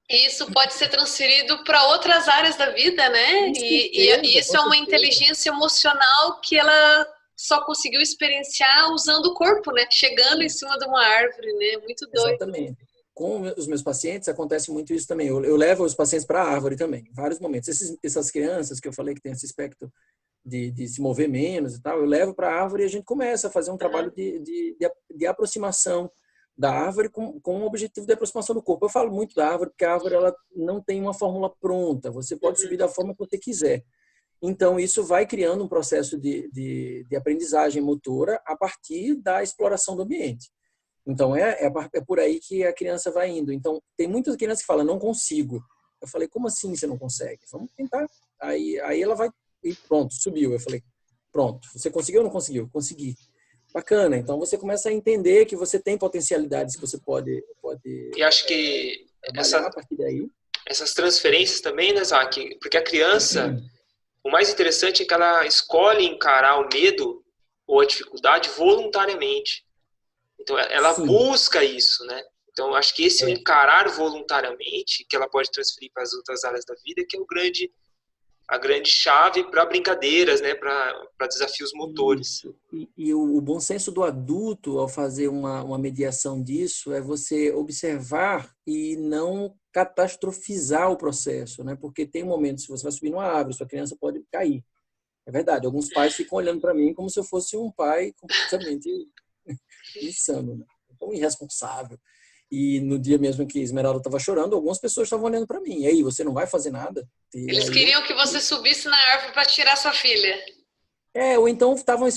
isso pode ser transferido para outras áreas da vida, né? E isso é uma inteligência emocional que ela só conseguiu experienciar usando o corpo, né? Chegando em cima de uma árvore, né? Muito doido. Exatamente. Com os meus pacientes acontece muito isso também. Eu levo os pacientes para a árvore também, em vários momentos. Essas crianças que eu falei que tem esse aspecto de se mover menos e tal, eu levo para a árvore e a gente começa a fazer um trabalho de aproximação da árvore com o objetivo de aproximação do corpo. Eu falo muito da árvore porque a árvore ela não tem uma fórmula pronta. Você pode subir da forma que você quiser. Então, isso vai criando um processo de aprendizagem motora a partir da exploração do ambiente. Então, é por aí que a criança vai indo. Então, tem muitas crianças que falam, não consigo. Eu falei, como assim você não consegue? Vamos tentar. Aí ela vai, e pronto, subiu. Eu falei, pronto, você conseguiu ou não conseguiu? Consegui. Bacana. Então, você começa a entender que você tem potencialidades que você pode e acho que a partir daí. Essas transferências também, né, Zac? Porque a criança, o mais interessante é que ela escolhe encarar o medo ou a dificuldade voluntariamente. Então, ela busca isso, né? Então, acho que esse encarar voluntariamente, que ela pode transferir para as outras áreas da vida, que é a grande chave para brincadeiras, né? Para desafios motores. E o bom senso do adulto, ao fazer uma mediação disso, é você observar e não catastrofizar o processo, né? Porque tem momentos, se você vai subir numa árvore, sua criança pode cair. É verdade, alguns pais ficam olhando para mim como se eu fosse um pai completamente insano, né? Então, irresponsável. E no dia mesmo que Esmeralda estava chorando, algumas pessoas estavam olhando para mim. E aí, você não vai fazer nada? Eles queriam que você subisse na árvore para tirar sua filha. Ou então estavam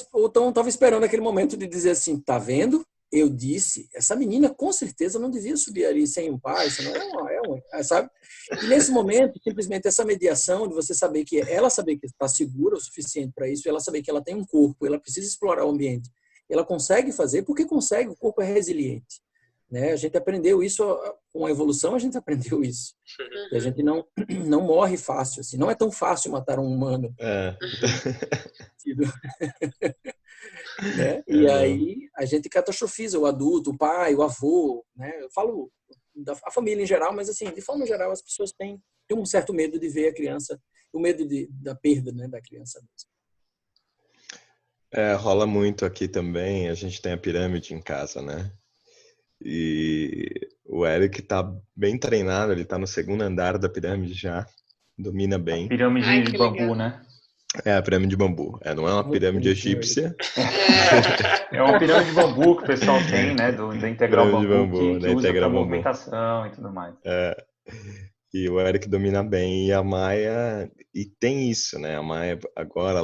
esperando aquele momento de dizer assim, tá vendo? Eu disse, essa menina com certeza não devia subir ali sem um pai, senão sabe? E nesse momento, simplesmente essa mediação de você saber que ela saber que está segura o suficiente para isso, ela saber que ela tem um corpo, ela precisa explorar o ambiente, ela consegue fazer, porque consegue, o corpo é resiliente. Né? A gente aprendeu isso com a evolução, a gente aprendeu isso. E a gente não morre fácil, assim. Não é tão fácil matar um humano. Né? E aí a gente catastrofiza o adulto, o pai, o avô, né? Eu falo da família em geral, mas assim, de forma geral as pessoas têm um certo medo de ver a criança, o medo da perda, né, da criança mesmo. Rola muito aqui também, a gente tem a pirâmide em casa, né? E o Eric tá bem treinado, ele tá no segundo andar da pirâmide já, domina bem. A pirâmide de bambu, legal. Né? É a pirâmide de bambu, não é uma pirâmide egípcia. É uma pirâmide de bambu que o pessoal tem, né, da Integral Bambu, que usa para movimentação e tudo mais. E o Eric domina bem, e a Maia, e tem isso, né? A Maia agora,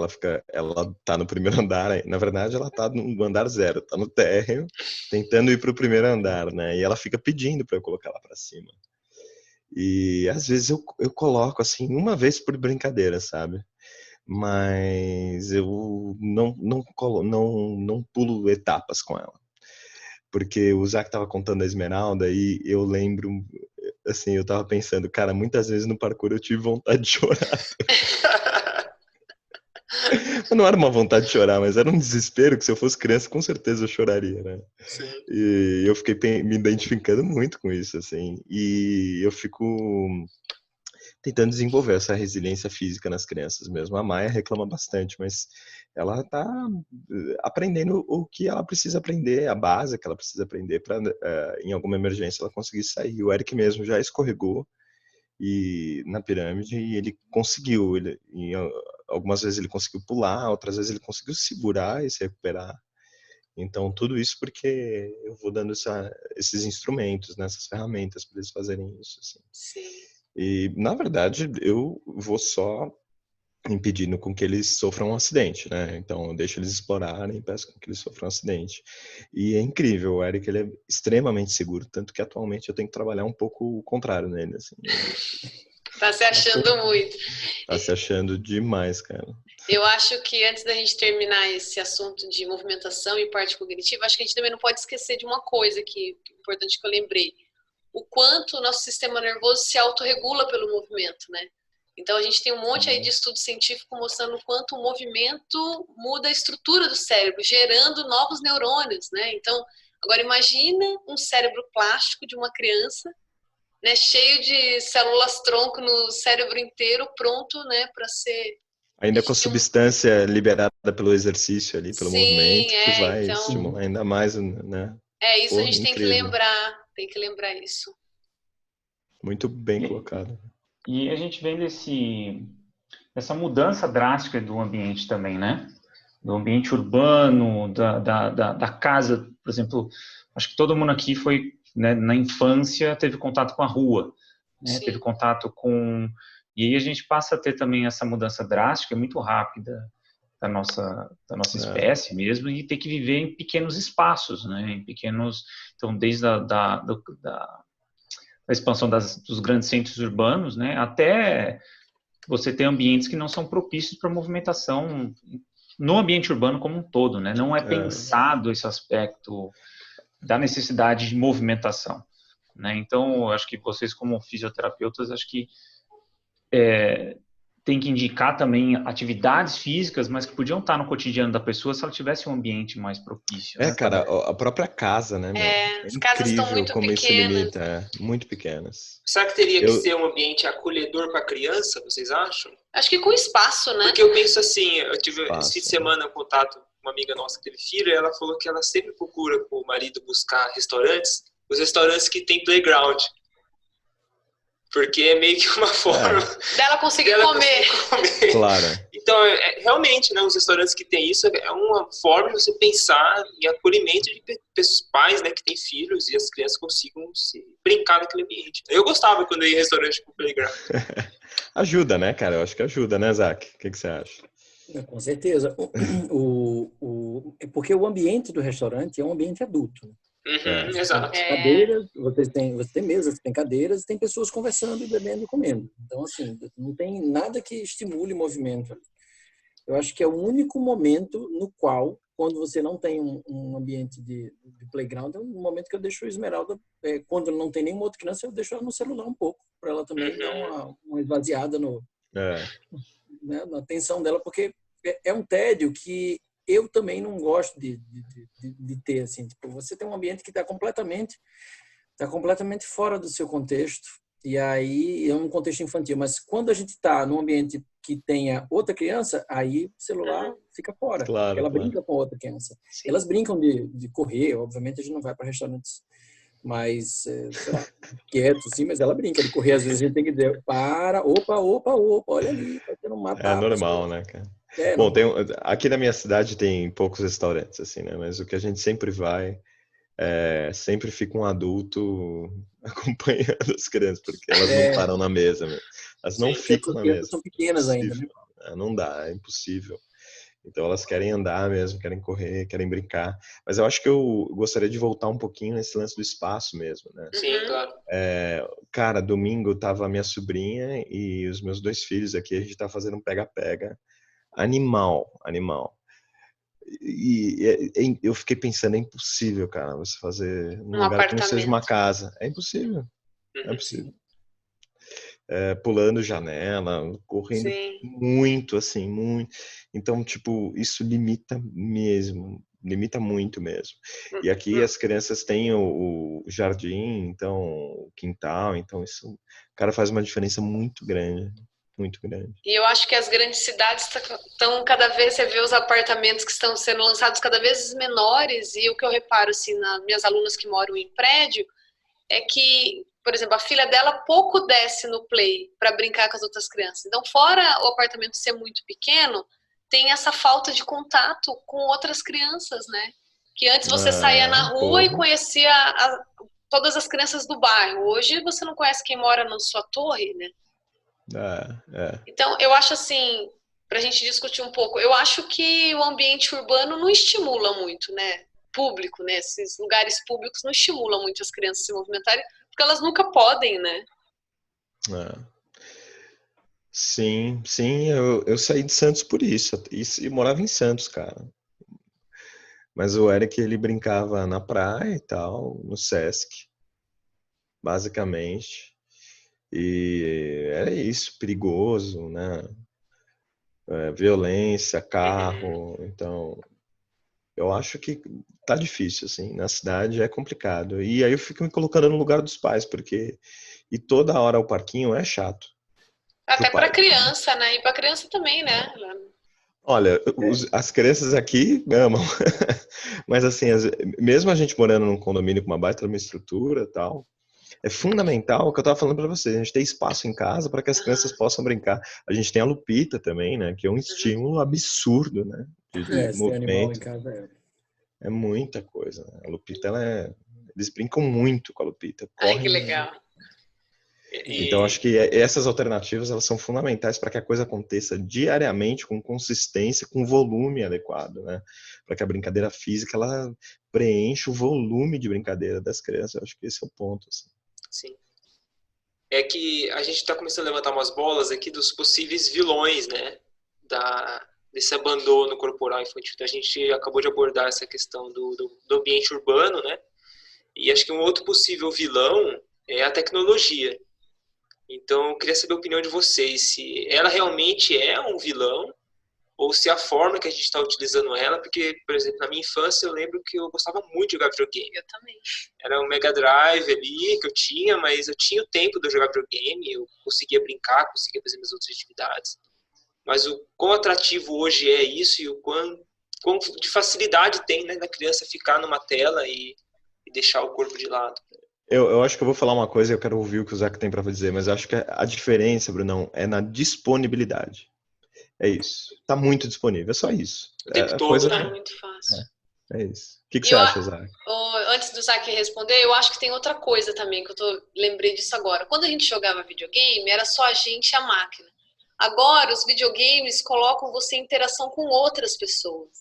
ela tá no primeiro andar, na verdade ela tá no andar 0, tá no térreo, tentando ir pro primeiro andar, né? E ela fica pedindo para eu colocar ela para cima. E às vezes eu coloco assim, uma vez por brincadeira, sabe? mas eu não pulo etapas com ela. Porque o Zac tava contando a Esmeralda e eu lembro, assim, eu tava pensando, cara, muitas vezes no parkour eu tive vontade de chorar. Não era uma vontade de chorar, mas era um desespero que se eu fosse criança, com certeza eu choraria, né? Sim. E eu fiquei me identificando muito com isso, assim. E eu fico tentando desenvolver essa resiliência física nas crianças mesmo. A Maia reclama bastante, mas ela tá aprendendo o que ela precisa aprender, a base que ela precisa aprender para, em alguma emergência, ela conseguir sair. O Eric mesmo já escorregou na pirâmide e ele conseguiu. Algumas vezes ele conseguiu pular, outras vezes ele conseguiu segurar e se recuperar. Então, tudo isso porque eu vou dando esses instrumentos, né, essas ferramentas para eles fazerem isso. Assim. Sim. E, na verdade, eu vou só impedindo com que eles sofram um acidente, né? Então, eu deixo eles explorarem e peço com que eles sofram um acidente. E é incrível, o Eric, ele é extremamente seguro, tanto que atualmente eu tenho que trabalhar um pouco o contrário nele, assim. Tá se achando muito. Tá se achando demais, cara. Eu acho que antes da gente terminar esse assunto de movimentação e parte cognitiva, acho que a gente também não pode esquecer de uma coisa que é importante que eu lembrei. O quanto o nosso sistema nervoso se autorregula pelo movimento, né? Então a gente tem um monte aí de estudo científico mostrando o quanto o movimento muda a estrutura do cérebro, gerando novos neurônios, né? Então, agora imagina um cérebro plástico de uma criança, né, cheio de células-tronco no cérebro inteiro, pronto, né, para ser... Ainda com a substância liberada pelo exercício ali, pelo movimento, que vai então... estimular ainda mais, né? Isso a gente tem que lembrar isso. Muito bem colocado. E a gente vê essa mudança drástica do ambiente também, né? Do ambiente urbano, da casa, por exemplo, acho que todo mundo aqui foi, né, na infância, teve contato com a rua, né? Teve contato com... E aí a gente passa a ter também essa mudança drástica, muito rápida, da nossa espécie mesmo, e ter que viver em pequenos espaços, né? Em pequenos... Então, desde a expansão dos grandes centros urbanos, né, até você ter ambientes que não são propícios para movimentação no ambiente urbano como um todo, né? Não é pensado esse aspecto da necessidade de movimentação, né? Então, eu acho que vocês como fisioterapeutas, acho que tem que indicar também atividades físicas, mas que podiam estar no cotidiano da pessoa se ela tivesse um ambiente mais propício. Né? Cara, a própria casa, né, meu? As casas estão muito como pequenas. Isso limita, muito pequenas. Será que teria que ser um ambiente acolhedor para a criança, vocês acham? Acho que com espaço, né? Porque eu penso assim, eu tive esse fim de semana um contato com uma amiga nossa que teve filho, e ela falou que ela sempre procura com o marido buscar restaurantes, os restaurantes que tem playground. Porque é meio que uma forma dela conseguir comer. Claro. Então, realmente, né, os restaurantes que tem isso é uma forma de você pensar em acolhimento de pais, né, que têm filhos e as crianças consigam se brincar naquele ambiente. Eu gostava quando eu ia em restaurante com playground. Ajuda, né, cara? Eu acho que ajuda, né, Zac? O que você acha? Com certeza. Porque o ambiente do restaurante é um ambiente adulto. Exato. Cadeiras, você tem mesas, tem cadeiras, tem pessoas conversando, bebendo e comendo. Então, assim, não tem nada que estimule movimento. Eu acho que é o único momento no qual, quando você não tem um ambiente de playground, é um momento que eu deixo a Esmeralda, quando não tem nenhuma outra criança, eu deixo ela no celular um pouco, para ela também dar uma esvaziada né, na atenção dela, porque é um tédio que eu também não gosto de ter, assim, tipo, você tem um ambiente que está completamente fora do seu contexto, e aí é um contexto infantil, mas quando a gente está num ambiente que tenha outra criança, aí o celular fica fora, porque ela brinca com outra criança. Sim. Elas brincam de correr, obviamente a gente não vai para restaurantes mais, sei lá, quietos, assim, mas ela brinca de correr, às vezes a gente tem que dizer, opa, olha ali, tá tendo um matar. É normal, né, cara? Bom, aqui na minha cidade tem poucos restaurantes, assim, né? Mas o que a gente sempre vai, sempre fica um adulto acompanhando as crianças, porque elas não param na mesa mesmo. Elas não ficam na mesa. São pequenas ainda, né? Não dá, é impossível. Então elas querem andar mesmo, querem correr, querem brincar. Mas eu acho que eu gostaria de voltar um pouquinho nesse lance do espaço mesmo, né? Sim, claro. Cara, domingo tava a minha sobrinha e os meus 2 filhos aqui, a gente tá fazendo um pega-pega Animal, animal. Eu fiquei pensando, é impossível, cara, você fazer num Um lugar que não seja uma apartamento. casa. É impossível, é impossível. Pulando janela, correndo Sim. muito, assim, muito. Então, tipo, isso limita mesmo, limita muito mesmo. E aqui as crianças têm o jardim, então, o quintal, então isso, cara, faz uma diferença muito grande, muito grande. E eu acho que as grandes cidades estão cada vez, você vê os apartamentos que estão sendo lançados cada vez menores, e o que eu reparo, assim, nas minhas alunas que moram em prédio, é que, por exemplo, a filha dela pouco desce no play para brincar com as outras crianças. Então, fora o apartamento ser muito pequeno, tem essa falta de contato com outras crianças, né? Que antes você saía na rua e Porra. conhecia todas as crianças do bairro. Hoje você não conhece quem mora na sua torre, né? É. Então, eu acho assim, para a gente discutir um pouco, eu acho que o ambiente urbano não estimula muito, né? Público, né? Esses lugares públicos não estimulam muito as crianças a se movimentarem, porque elas nunca podem, né? Sim, eu saí de Santos por isso, e morava em Santos, cara. Mas o Eric, ele brincava na praia e tal, no Sesc, basicamente. E era isso, perigoso, né? Violência, carro. Então, eu acho que tá difícil, assim. Na cidade é complicado. E aí eu fico me colocando no lugar dos pais, porque... E toda hora ao parquinho é chato pro Até para pai. criança, né? E para criança também, né? Olha, as crianças aqui amam. Mas assim, mesmo a gente morando num condomínio com uma baita de uma estrutura e tal, é fundamental o que eu estava falando para você, a gente ter espaço em casa para que as crianças possam brincar. A gente tem a Lupita também, né, que é um estímulo absurdo, né, de Se tem animal em movimento. casa, É muita coisa, né? A Lupita, eles brincam muito com a Lupita, Ai, que correm. legal. Então, acho que essas alternativas elas são fundamentais para que a coisa aconteça diariamente, com consistência, com volume adequado, né? Para que a brincadeira física ela preencha o volume de brincadeira das crianças. Eu acho que esse é o ponto. Assim. Sim. É que a gente está começando a levantar umas bolas aqui dos possíveis vilões, né? Desse abandono corporal infantil. Então, a gente acabou de abordar essa questão do ambiente urbano, né? E acho que um outro possível vilão é a tecnologia. Então, eu queria saber a opinião de vocês, se ela realmente é um vilão ou se a forma que a gente está utilizando ela, porque, por exemplo, na minha infância eu lembro que eu gostava muito de jogar videogame. Eu também. Era um Mega Drive ali que eu tinha, mas eu tinha o tempo de eu jogar videogame, eu conseguia brincar, conseguia fazer minhas outras atividades. Mas o quão atrativo hoje é isso e o quão de facilidade tem, né, da criança ficar numa tela e deixar o corpo de lado. Eu acho que eu vou falar uma coisa e eu quero ouvir o que o Zac tem para dizer, mas eu acho que a diferença, Brunão, é na disponibilidade. É isso. Tá muito disponível, é só isso. O tempo todo, coisa... Tá né? muito fácil. É isso. O que você acha, Zac? Antes do Zac responder, eu acho que tem outra coisa também, que lembrei disso agora. Quando a gente jogava videogame, era só a gente e a máquina. Agora, os videogames colocam você em interação com outras pessoas.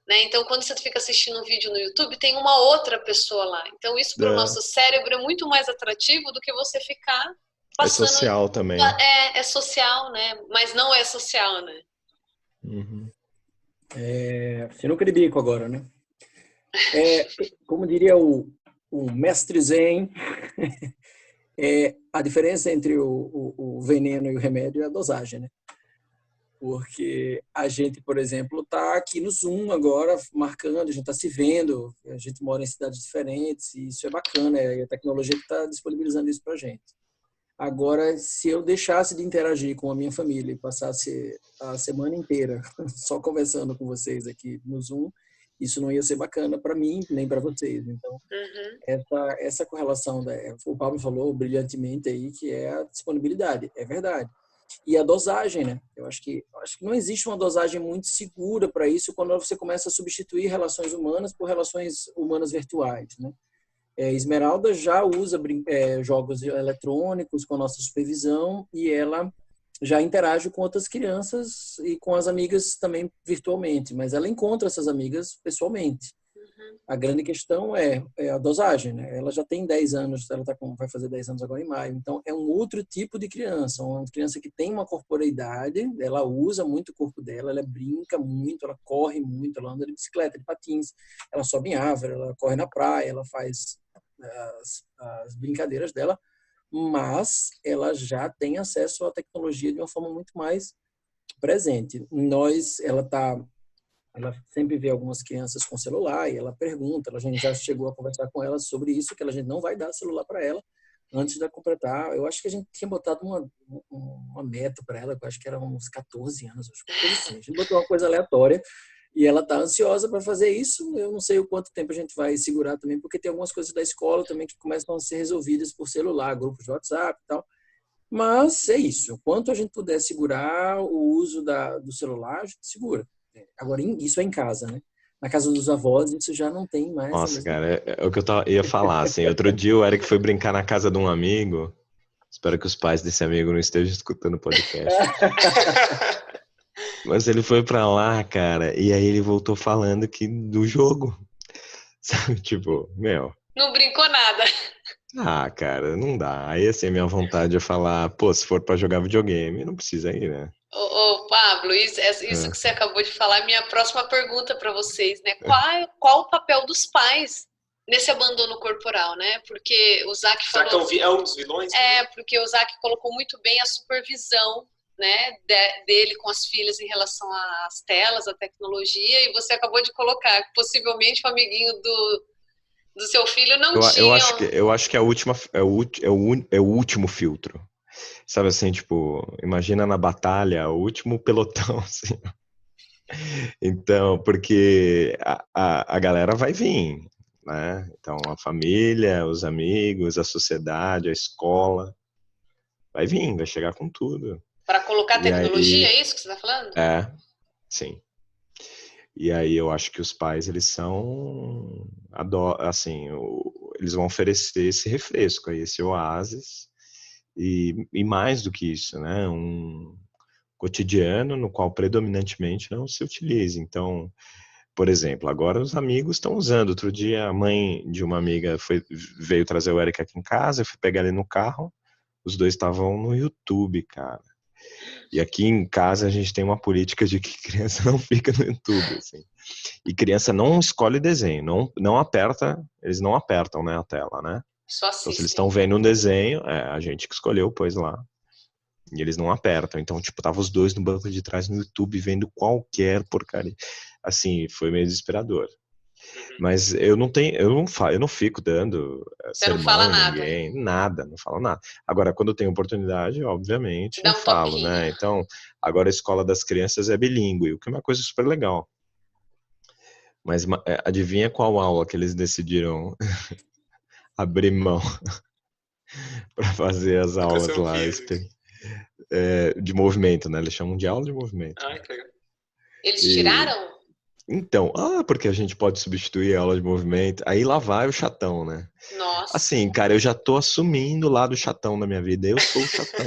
Né? Então, quando você fica assistindo um vídeo no YouTube, tem uma outra pessoa lá. Então, isso para o nosso cérebro é muito mais atrativo do que você ficar passando... É social também. É social, né? Mas não é social, né? Uhum. Sinuca de bico agora, né? Como diria o mestre Zen, a diferença entre o veneno e o remédio é a dosagem, né? Porque a gente, por exemplo, está aqui no Zoom agora, marcando, a gente está se vendo, a gente mora em cidades diferentes, e isso é bacana, é a tecnologia que está disponibilizando isso para a gente. Agora, se eu deixasse de interagir com a minha família e passasse a semana inteira só conversando com vocês aqui no Zoom, isso não ia ser bacana para mim, nem para vocês. Então, essa correlação, o Pablo falou brilhantemente aí, que é a disponibilidade, é verdade. E a dosagem, né? Eu acho que não existe uma dosagem muito segura para isso quando você começa a substituir relações humanas por relações humanas virtuais, né? Esmeralda já usa jogos eletrônicos com a nossa supervisão e ela já interage com outras crianças e com as amigas também virtualmente, mas ela encontra essas amigas pessoalmente. A grande questão é a dosagem, né? Ela já tem 10 anos, ela vai fazer 10 anos agora em maio. Então, é um outro tipo de criança. Uma criança que tem uma corporeidade, ela usa muito o corpo dela, ela brinca muito, ela corre muito, ela anda de bicicleta, de patins, ela sobe em árvore, ela corre na praia, ela faz as brincadeiras dela, mas ela já tem acesso à tecnologia de uma forma muito mais presente. Ela sempre vê algumas crianças com celular e ela pergunta, a gente já chegou a conversar com ela sobre isso, que a gente não vai dar celular para ela antes de completar. Eu acho que a gente tinha botado uma meta para ela, que eu acho que era uns 14 anos, acho que coisa assim. A gente botou uma coisa aleatória e ela está ansiosa para fazer isso. Eu não sei o quanto tempo a gente vai segurar também, porque tem algumas coisas da escola também que começam a ser resolvidas por celular, grupos de WhatsApp e tal. Mas é isso. Quanto a gente puder segurar o uso do celular, a gente segura. Agora, isso é em casa, né? Na casa dos avós, isso já não tem mais. Nossa, cara, é o que ia falar, assim. Outro dia o Eric foi brincar na casa de um amigo. Espero que os pais desse amigo não estejam escutando o podcast. Mas ele foi pra lá, cara, e aí ele voltou falando do jogo. Sabe, tipo, meu... Não brincou nada. Ah, cara, não dá. Aí, assim, minha vontade é falar, pô, se for pra jogar videogame, não precisa ir, né? Ô, Pablo, isso que você acabou de falar é minha próxima pergunta para vocês, né? Qual o papel dos pais nesse abandono corporal, né? Porque o Zac falou... Será que é um dos vilões? Porque o Zac colocou muito bem a supervisão, né, dele com as filhas em relação às telas, à tecnologia, e você acabou de colocar que possivelmente o amiguinho do seu filho não tinha... Eu acho que é o último filtro. Sabe assim, tipo, imagina na batalha, o último pelotão, assim. Então, porque a galera vai vir, né? Então, a família, os amigos, a sociedade, a escola, vai vir, vai chegar com tudo. Para colocar tecnologia, é isso que você está falando? É, sim. E aí eu acho que os pais, eles são, assim, eles vão oferecer esse refresco aí, esse oásis, e mais do que isso, né? Um cotidiano no qual predominantemente não se utiliza. Então, por exemplo, agora os amigos estão usando. Outro dia a mãe de uma amiga veio trazer o Eric aqui em casa, eu fui pegar ele no carro, os dois estavam no YouTube, cara. E aqui em casa a gente tem uma política de que criança não fica no YouTube, assim. E criança não escolhe desenho, não aperta, eles não apertam, né, a tela, né? Só assistem. Então, se eles estão vendo um desenho, a gente que escolheu, pôs lá. E eles não apertam. Então, tipo, tava os dois no banco de trás no YouTube vendo qualquer porcaria. Assim, foi meio desesperador. Mas eu não fico dando Você não fala nada. Ninguém, nada, não falo nada. Agora, quando tem oportunidade, obviamente, Dá eu falo, topinho. né? Então, agora a escola das crianças é bilíngue, o que é uma coisa super legal. Mas adivinha qual aula que eles decidiram abrir mão para fazer as aulas lá de movimento, né? Eles chamam de aula de movimento. Ah, que legal. Eles tiraram? Então, porque a gente pode substituir a aula de movimento. Aí lá vai o chatão, né? Nossa. Assim, cara, eu já tô assumindo o lado chatão na minha vida. Eu sou o chatão.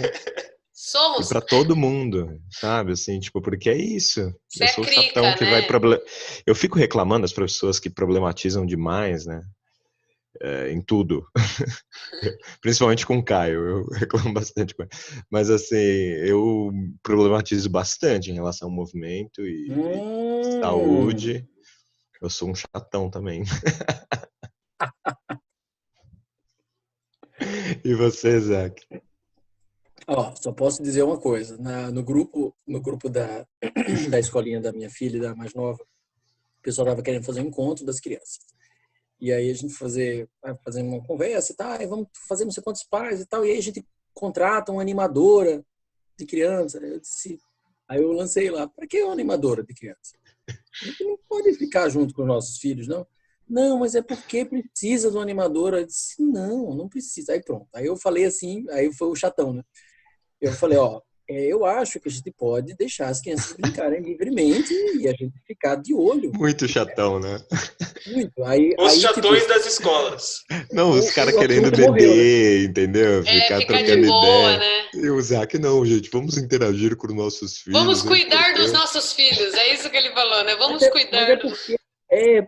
Somos. E pra todo mundo, sabe? Assim, tipo, porque é isso. Você eu sou o crica, chatão que né? Eu fico reclamando das pessoas que problematizam demais, né? Em tudo. Principalmente com o Caio, eu reclamo bastante com ele. Mas assim, eu problematizo bastante em relação ao movimento e saúde. Eu sou um chatão também. E você, Zac? Só posso dizer uma coisa. No grupo da escolinha da minha filha, da mais nova, o pessoal estava querendo fazer um encontro das crianças. E aí a gente fazendo uma conversa e tal, vamos fazer não sei quantos pais e tal, e aí a gente contrata uma animadora de criança. Aí eu lancei lá, para que uma animadora de criança? A gente não pode ficar junto com os nossos filhos, não? Não, mas é porque precisa de uma animadora. Eu disse, não precisa. Aí pronto. Aí eu falei assim, aí foi o chatão, né? Eu falei, eu acho que a gente pode deixar as crianças brincarem livremente e a gente ficar de olho. Muito chatão, né? Muito. Os chatões das escolas. Não, os caras querendo beber, entendeu? Ficar trocando de boa, ideia. né? E o Zac, não, gente, vamos interagir com os nossos filhos. Vamos cuidar dos nossos filhos, é isso que ele falou, né? Vamos cuidar.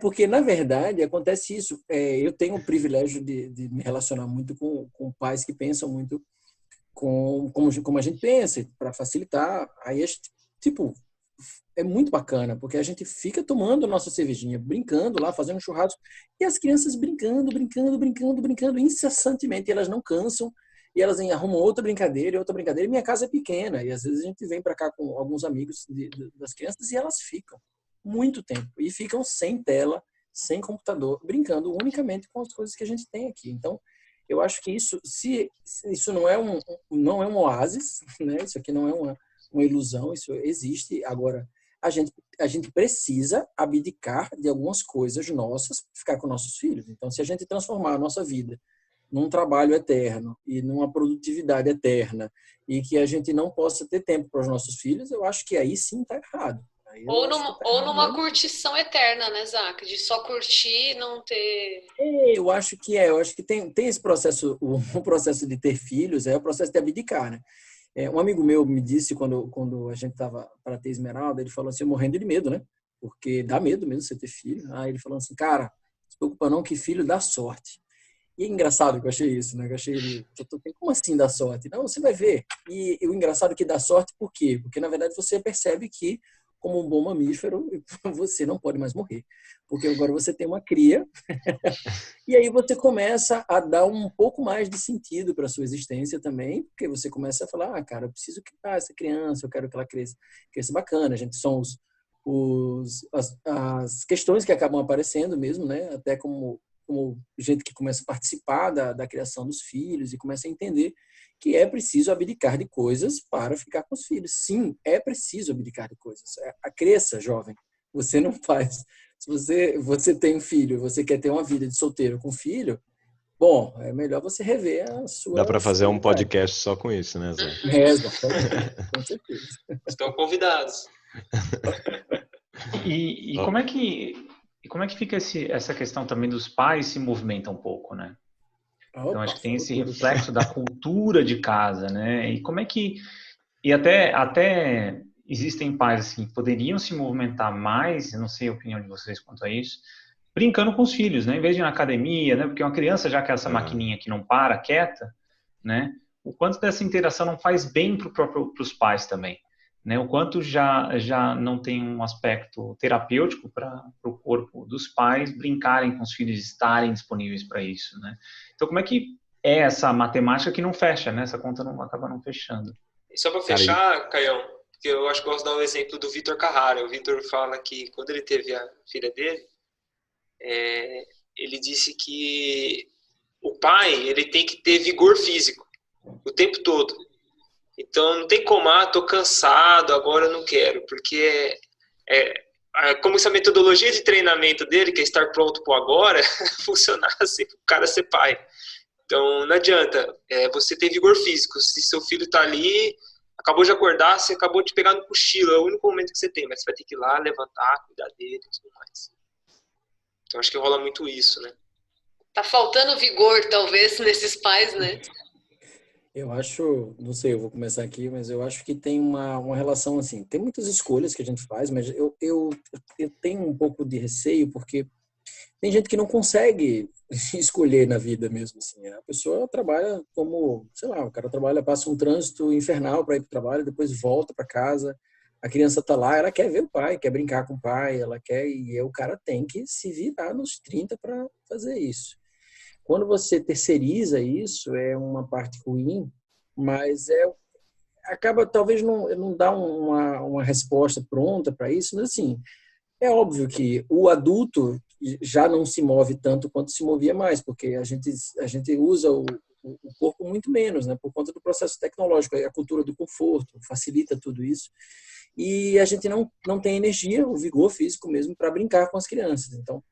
Porque, na verdade, acontece isso. Eu tenho o privilégio de me relacionar muito com pais que pensam muito como a gente pensa, para facilitar. Aí, tipo, é muito bacana, porque a gente fica tomando nossa cervejinha, brincando lá, fazendo churrasco, e as crianças brincando incessantemente, e elas não cansam, e elas arrumam outra brincadeira, e minha casa é pequena, e às vezes a gente vem para cá com alguns amigos das crianças, e elas ficam muito tempo, e ficam sem tela, sem computador, brincando unicamente com as coisas que a gente tem aqui. Então, eu acho que se isso não é um oásis, né? Isso aqui não é uma ilusão, isso existe. Agora, a gente precisa abdicar de algumas coisas nossas para ficar com nossos filhos. Então, se a gente transformar a nossa vida num trabalho eterno e numa produtividade eterna e que a gente não possa ter tempo para os nossos filhos, eu acho que aí sim está errado. Ou numa curtição eterna, né, Zac? De só curtir e não ter... Eu acho que tem esse processo, o processo de ter filhos, é o processo de abdicar, né? Um amigo meu me disse, quando a gente estava para ter Esmeralda, ele falou assim, morrendo de medo, né? Porque dá medo mesmo você ter filho. Aí ele falou assim, cara, não se preocupa não que filho dá sorte. E é engraçado que eu achei isso, né? Eu achei ele, como assim dá sorte? Não, você vai ver. E o engraçado é que dá sorte por quê? Porque, na verdade, você percebe que, como um bom mamífero, você não pode mais morrer. Porque agora você tem uma cria e aí você começa a dar um pouco mais de sentido para a sua existência também, porque você começa a falar, cara, eu preciso criar essa criança, eu quero que ela cresça bacana. A gente são as questões que acabam aparecendo mesmo, né? Até como gente que começa a participar da criação dos filhos e começa a entender que é preciso abdicar de coisas para ficar com os filhos. Sim, é preciso abdicar de coisas. Cresça, jovem. Você não faz. Se você tem um filho, você quer ter uma vida de solteiro com filho, bom, é melhor você rever a sua... Dá para fazer um podcast só com isso, né, Zé? Exatamente, com certeza. Estão convidados. E como é que fica essa questão também dos pais se movimenta um pouco, né? Então, acho que tem esse reflexo da cultura de casa, né? E como é que... E até existem pais assim, que poderiam se movimentar mais, eu não sei a opinião de vocês quanto a isso, brincando com os filhos, né? Em vez de ir na academia, né? Porque uma criança, já que é essa maquininha que não para, quieta, né? O quanto dessa interação não faz bem para os pais também, né? O quanto já não tem um aspecto terapêutico para o corpo dos pais brincarem com os filhos, estarem disponíveis para isso, né? Então, como é que é essa matemática que não fecha, né? Essa conta acaba não fechando. E só para fechar, Caião, porque eu acho que eu posso dar um exemplo do Vitor Carrara. O Vitor fala que quando ele teve a filha dele, ele disse que o pai ele tem que ter vigor físico o tempo todo. Então não tem como, tô cansado, agora eu não quero, porque como essa metodologia de treinamento dele, que é estar pronto para agora, funcionasse o cara ser pai. Então não adianta você ter vigor físico. Se seu filho está ali, acabou de acordar, você acabou de pegar no cochilo, é o único momento que você tem, mas você vai ter que ir lá, levantar, cuidar dele e tudo mais. Então acho que rola muito isso, né? Tá faltando vigor, talvez, nesses pais, né? Eu acho, não sei, eu vou começar aqui, mas eu acho que tem uma relação assim, tem muitas escolhas que a gente faz, mas eu tenho um pouco de receio, porque tem gente que não consegue escolher na vida mesmo, assim. A pessoa trabalha como, sei lá, o cara trabalha, passa um trânsito infernal para ir para o trabalho, depois volta para casa, a criança tá lá, ela quer ver o pai, quer brincar com o pai, ela quer, e o cara tem que se virar nos 30 para fazer isso. Quando você terceiriza isso, é uma parte ruim, mas acaba talvez não dá uma resposta pronta para isso, mas assim, é óbvio que o adulto já não se move tanto quanto se movia mais, porque a gente usa o corpo muito menos, né, por conta do processo tecnológico, a cultura do conforto facilita tudo isso, e a gente não tem energia, o vigor físico mesmo para brincar com as crianças. Então,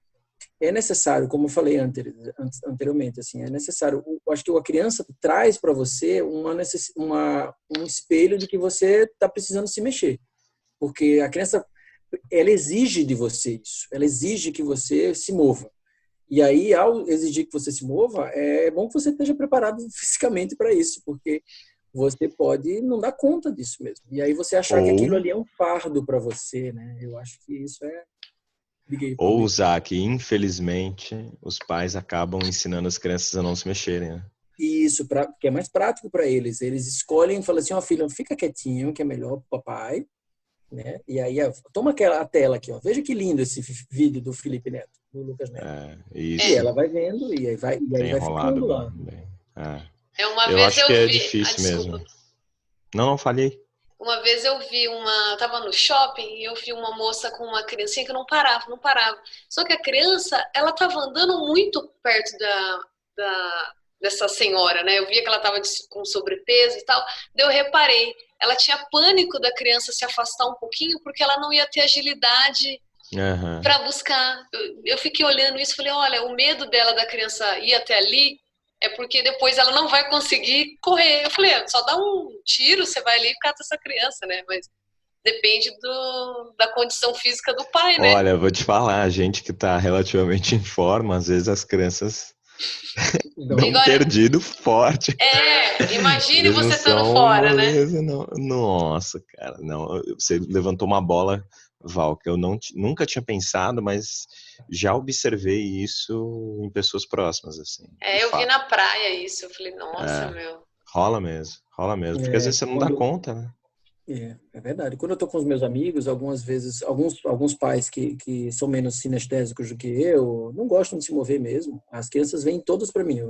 é necessário, como eu falei anteriormente, assim, é necessário. Eu acho que a criança traz para você um espelho de que você está precisando se mexer, porque a criança ela exige de você isso, ela exige que você se mova. E aí, ao exigir que você se mova, é bom que você esteja preparado fisicamente para isso, porque você pode não dar conta disso mesmo. E aí você achar que aquilo ali é um fardo para você, né? Eu acho que isso Diga aí, Ou, Paulinho. Zac, infelizmente, os pais acabam ensinando as crianças a não se mexerem, né? Isso, porque é mais prático para eles. Eles escolhem e falam assim, ó, filho, fica quietinho, que é melhor pro papai, né? E aí, ó, toma a tela aqui, ó. Veja que lindo esse vídeo do Felipe Neto, do Lucas Neto. E Isso ela vai vendo e aí tem vai rolado ficando lá. bem. Uma Eu vez acho eu que é vi. Ah, difícil desculpa. mesmo. Não, falhei. Uma vez eu vi tava no shopping e eu vi uma moça com uma criancinha que não parava, não parava. Só que a criança, ela tava andando muito perto dessa senhora, né? Eu via que ela tava com sobrepeso e tal. Daí eu reparei, ela tinha pânico da criança se afastar um pouquinho porque ela não ia ter agilidade para buscar. Eu fiquei olhando isso e falei, olha, o medo dela da criança ir até ali é porque depois ela não vai conseguir correr. Eu falei, só dá um tiro, você vai ali e cata essa criança, né? Mas depende da condição física do pai, né? Olha, vou te falar, a gente que tá relativamente em forma, às vezes as crianças dão um Agora, perdido forte. imagine Eles não você estando são fora, né? moleza, não. Nossa, cara, não. Você levantou uma bola, Val, que eu nunca tinha pensado, mas já observei isso em pessoas próximas, assim, de Eu vi fato. na praia isso, eu falei, nossa, meu. Rola mesmo, porque às vezes você não dá Quando, conta, né? É verdade. Quando eu estou com os meus amigos, algumas vezes, alguns pais que são menos sinestésicos do que eu, não gostam de se mover mesmo. As crianças vêm todas para mim. Eu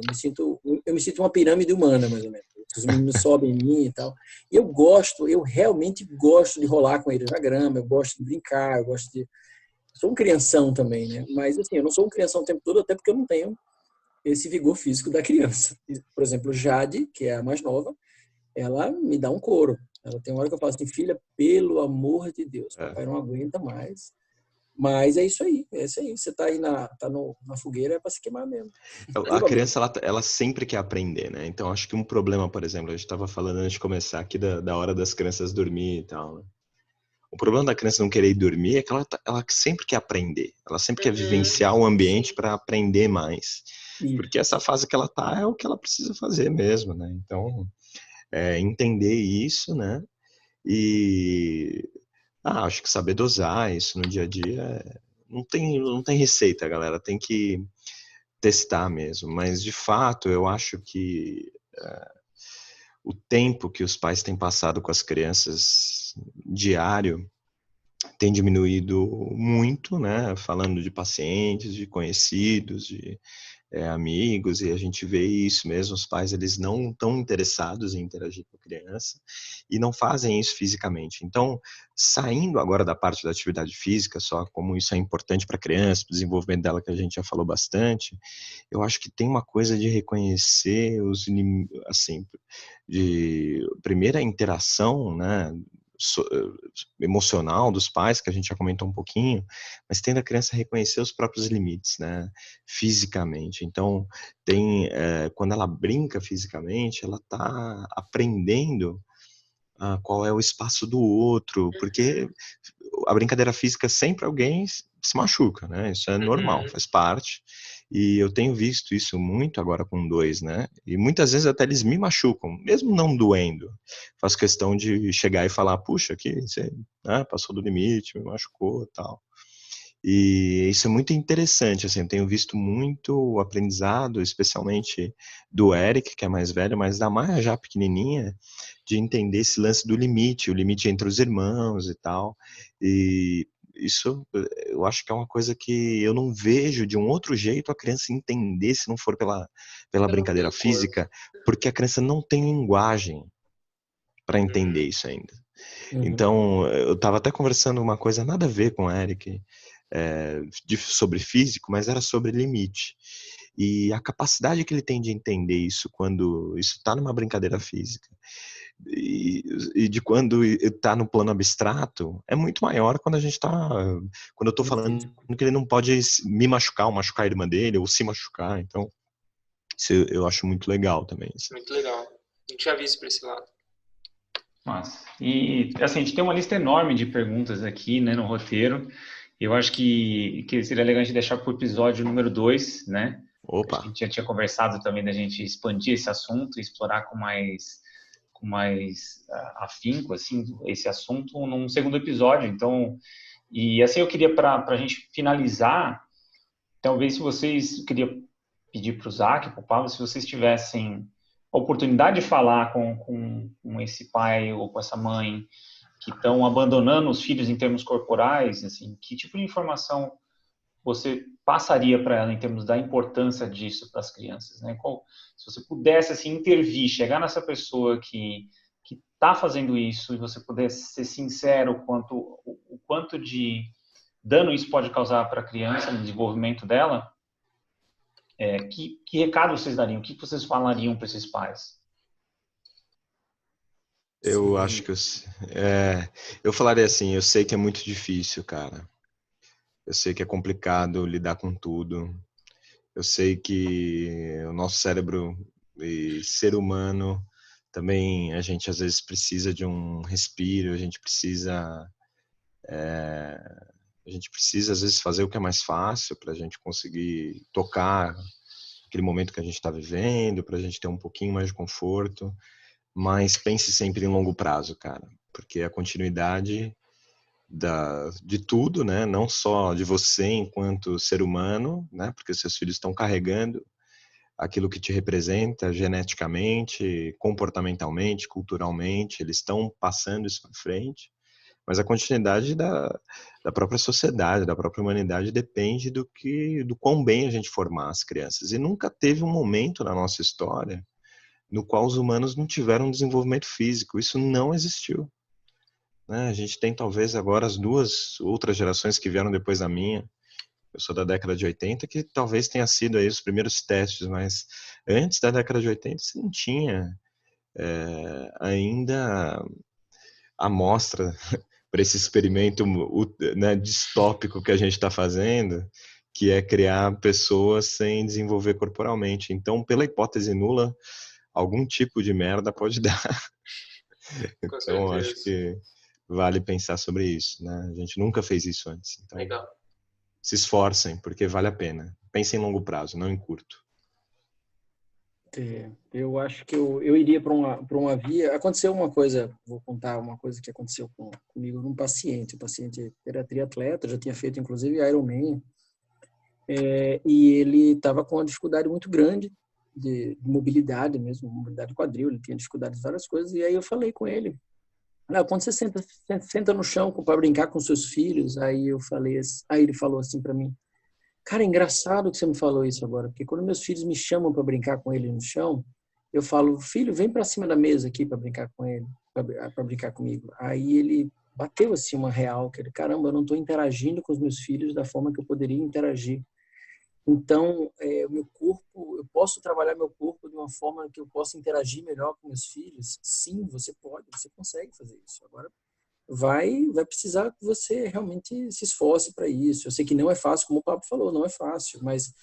me sinto uma pirâmide humana, mais ou menos. Os meninos sobem em mim e tal. E eu realmente gosto de rolar com eles na grama, eu gosto de brincar, sou um crianção também, né? Mas assim, eu não sou um crianção o tempo todo, até porque eu não tenho esse vigor físico da criança. Por exemplo, Jade, que é a mais nova, ela me dá um couro. Ela tem uma hora que eu falo assim, filha, pelo amor de Deus, É. papai não aguenta mais. Mas é isso aí, é isso aí. Você tá aí na fogueira é para se queimar mesmo. A criança, ela sempre quer aprender, né? Então, acho que um problema, por exemplo, a gente estava falando antes de começar aqui da hora das crianças dormir e tal, né? O problema da criança não querer ir dormir é que ela sempre quer aprender. Ela sempre quer vivenciar o ambiente para aprender mais. Porque essa fase que ela tá é o que ela precisa fazer mesmo, né? Então, entender isso, né? E acho que saber dosar isso no dia a dia não tem receita, galera. Tem que testar mesmo. Mas, de fato, eu acho que o tempo que os pais têm passado com as crianças diário tem diminuído muito, né? Falando de pacientes, de conhecidos, de amigos, e a gente vê isso mesmo, os pais eles não estão interessados em interagir com a criança e não fazem isso fisicamente. Então, saindo agora da parte da atividade física, só como isso é importante para a criança, o desenvolvimento dela que a gente já falou bastante, eu acho que tem uma coisa de reconhecer assim, de primeira interação, né? Emocional dos pais, que a gente já comentou um pouquinho, mas tendo a criança reconhecer os próprios limites, né, fisicamente. Então, quando ela brinca fisicamente, ela está aprendendo qual é o espaço do outro, porque a brincadeira física sempre alguém se machuca, né? Isso é normal, faz parte. E eu tenho visto isso muito agora com dois, né? E muitas vezes até eles me machucam, mesmo não doendo. Faço questão de chegar e falar, puxa, aqui você passou do limite, me machucou e tal. E isso é muito interessante, assim, eu tenho visto muito aprendizado, especialmente do Eric, que é mais velho, mas da Maia já pequenininha, de entender esse lance do limite, o limite entre os irmãos e tal. E isso eu acho que é uma coisa que eu não vejo de um outro jeito a criança entender se não for pela brincadeira física, porque a criança não tem linguagem para entender isso ainda. Então, eu estava até conversando uma coisa nada a ver com o Eric, sobre físico, mas era sobre limite. E a capacidade que ele tem de entender isso quando isso está numa brincadeira física e de quando está no plano abstrato é muito maior quando quando eu estou falando que ele não pode me machucar ou machucar a irmã dele ou se machucar. Então, isso eu acho muito legal também. Assim. Muito legal. A gente já viu isso por esse lado. Mas, e assim, a gente tem uma lista enorme de perguntas aqui, né, no roteiro. Eu acho que seria legal a gente deixar para o episódio número 2, né? Opa! A gente já tinha conversado também da gente expandir esse assunto, explorar com mais afinco, assim, esse assunto num segundo episódio. Então, E assim eu queria, para a gente finalizar, talvez se vocês, eu queria pedir para o Zac, para o Pablo, se vocês tivessem a oportunidade de falar com esse pai ou com essa mãe que estão abandonando os filhos em termos corporais, assim, que tipo de informação você passaria para ela em termos da importância disso para as crianças, né? Se você pudesse assim intervir, chegar nessa pessoa que está fazendo isso e você pudesse ser sincero o quanto de dano isso pode causar para a criança no desenvolvimento dela, que recado vocês dariam? O que vocês falariam para esses pais? Eu acho que eu falaria assim, eu sei que é muito difícil, cara. Eu sei que é complicado lidar com tudo. Eu sei que o nosso cérebro e ser humano também, a gente às vezes precisa de um respiro, a gente precisa às vezes fazer o que é mais fácil para a gente conseguir tocar aquele momento que a gente está vivendo, para a gente ter um pouquinho mais de conforto, mas pense sempre em longo prazo, cara, porque a continuidade de tudo, né? Não só de você enquanto ser humano, né? Porque seus filhos estão carregando aquilo que te representa geneticamente, comportamentalmente, culturalmente, eles estão passando isso para frente, mas a continuidade da própria sociedade, da própria humanidade depende do quão bem a gente formar as crianças. E nunca teve um momento na nossa história no qual os humanos não tiveram um desenvolvimento físico. Isso não existiu. Né? A gente tem talvez agora as duas outras gerações que vieram depois da minha. Eu sou da década de 80, que talvez tenha sido aí os primeiros testes, mas antes da década de 80 você não tinha ainda amostra para esse experimento, né, distópico que a gente está fazendo, que é criar pessoas sem desenvolver corporalmente. Então, pela hipótese nula, algum tipo de merda pode dar. Então, acho que vale pensar sobre isso, né? A gente nunca fez isso antes. Então, legal. Se esforcem, porque vale a pena. Pensem em longo prazo, não em curto. Eu acho que eu iria para uma via. Aconteceu uma coisa, vou contar uma coisa que aconteceu comigo num paciente. O paciente era triatleta, já tinha feito inclusive Ironman, e ele estava com uma dificuldade muito grande de mobilidade mesmo, mobilidade quadril, ele tinha dificuldade de várias coisas, e aí eu falei com ele, quando você senta no chão para brincar com seus filhos, aí ele falou assim para mim, cara, é engraçado que você me falou isso agora, porque quando meus filhos me chamam para brincar com ele no chão, eu falo, filho, vem para cima da mesa aqui para brincar com ele, para brincar comigo. Aí ele bateu assim uma real, que ele, caramba, eu não estou interagindo com os meus filhos da forma que eu poderia interagir. Então, o meu corpo, eu posso trabalhar meu corpo de uma forma que eu possa interagir melhor com meus filhos? Sim, você consegue fazer isso. Agora, vai precisar que você realmente se esforce para isso. Eu sei que não é fácil, como o Pablo falou, não é fácil, mas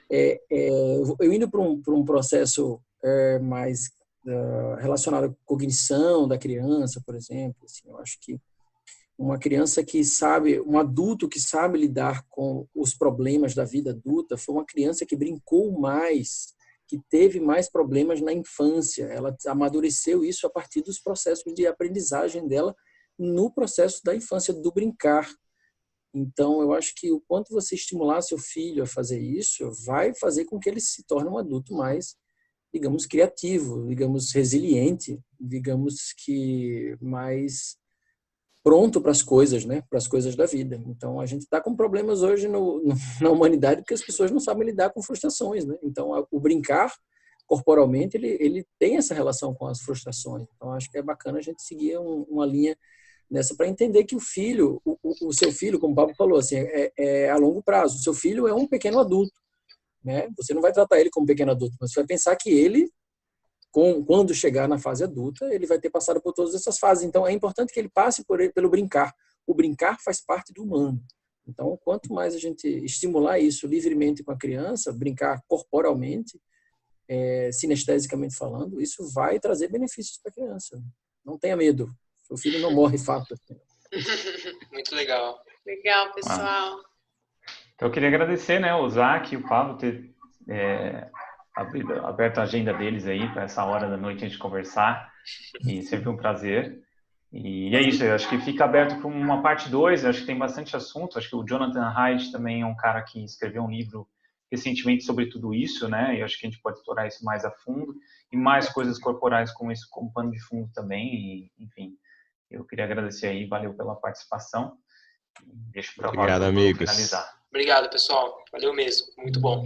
eu indo para um processo mais relacionado à cognição da criança, por exemplo, assim, eu acho que uma criança que sabe, um adulto que sabe lidar com os problemas da vida adulta, foi uma criança que brincou mais, que teve mais problemas na infância. Ela amadureceu isso a partir dos processos de aprendizagem dela no processo da infância, do brincar. Então, eu acho que o quanto você estimular seu filho a fazer isso, vai fazer com que ele se torne um adulto mais, digamos, criativo, digamos, resiliente, digamos que mais pronto para as coisas, né? Para as coisas da vida. Então, a gente está com problemas hoje na humanidade porque as pessoas não sabem lidar com frustrações, né? Então, o brincar corporalmente, ele tem essa relação com as frustrações. Então, acho que é bacana a gente seguir uma linha nessa para entender que o seu filho, como o Pablo falou, assim, é a longo prazo. O seu filho é um pequeno adulto, né? Você não vai tratar ele como um pequeno adulto, mas você vai pensar que ele, quando chegar na fase adulta, ele vai ter passado por todas essas fases. Então, é importante que ele passe pelo brincar. O brincar faz parte do humano. Então, quanto mais a gente estimular isso livremente com a criança, brincar corporalmente, sinestesicamente falando, isso vai trazer benefícios para a criança. Não tenha medo. Seu filho não morre fácil. Muito legal. Legal, pessoal. Então, eu queria agradecer, né, o Zac e o Pablo ter aberto a agenda deles aí para essa hora da noite a gente conversar, e sempre um prazer. E é isso, eu acho que fica aberto para uma parte 2, acho que tem bastante assunto, acho que o Jonathan Haidt também é um cara que escreveu um livro recentemente sobre tudo isso, né, e acho que a gente pode explorar isso mais a fundo, e mais coisas corporais como isso, como pano de fundo também, e, enfim, eu queria agradecer aí, valeu pela participação, deixo para Obrigado, o amigos. finalizar. Obrigado, pessoal. Valeu mesmo. Muito bom.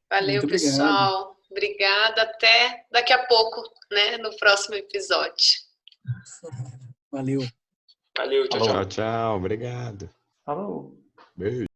Valeu, Muito obrigado. pessoal. Obrigada. Até daqui a pouco, né? No próximo episódio. Valeu. Valeu, tchau, Falou. tchau. Tchau, tchau. Obrigado. Falou! Beijo.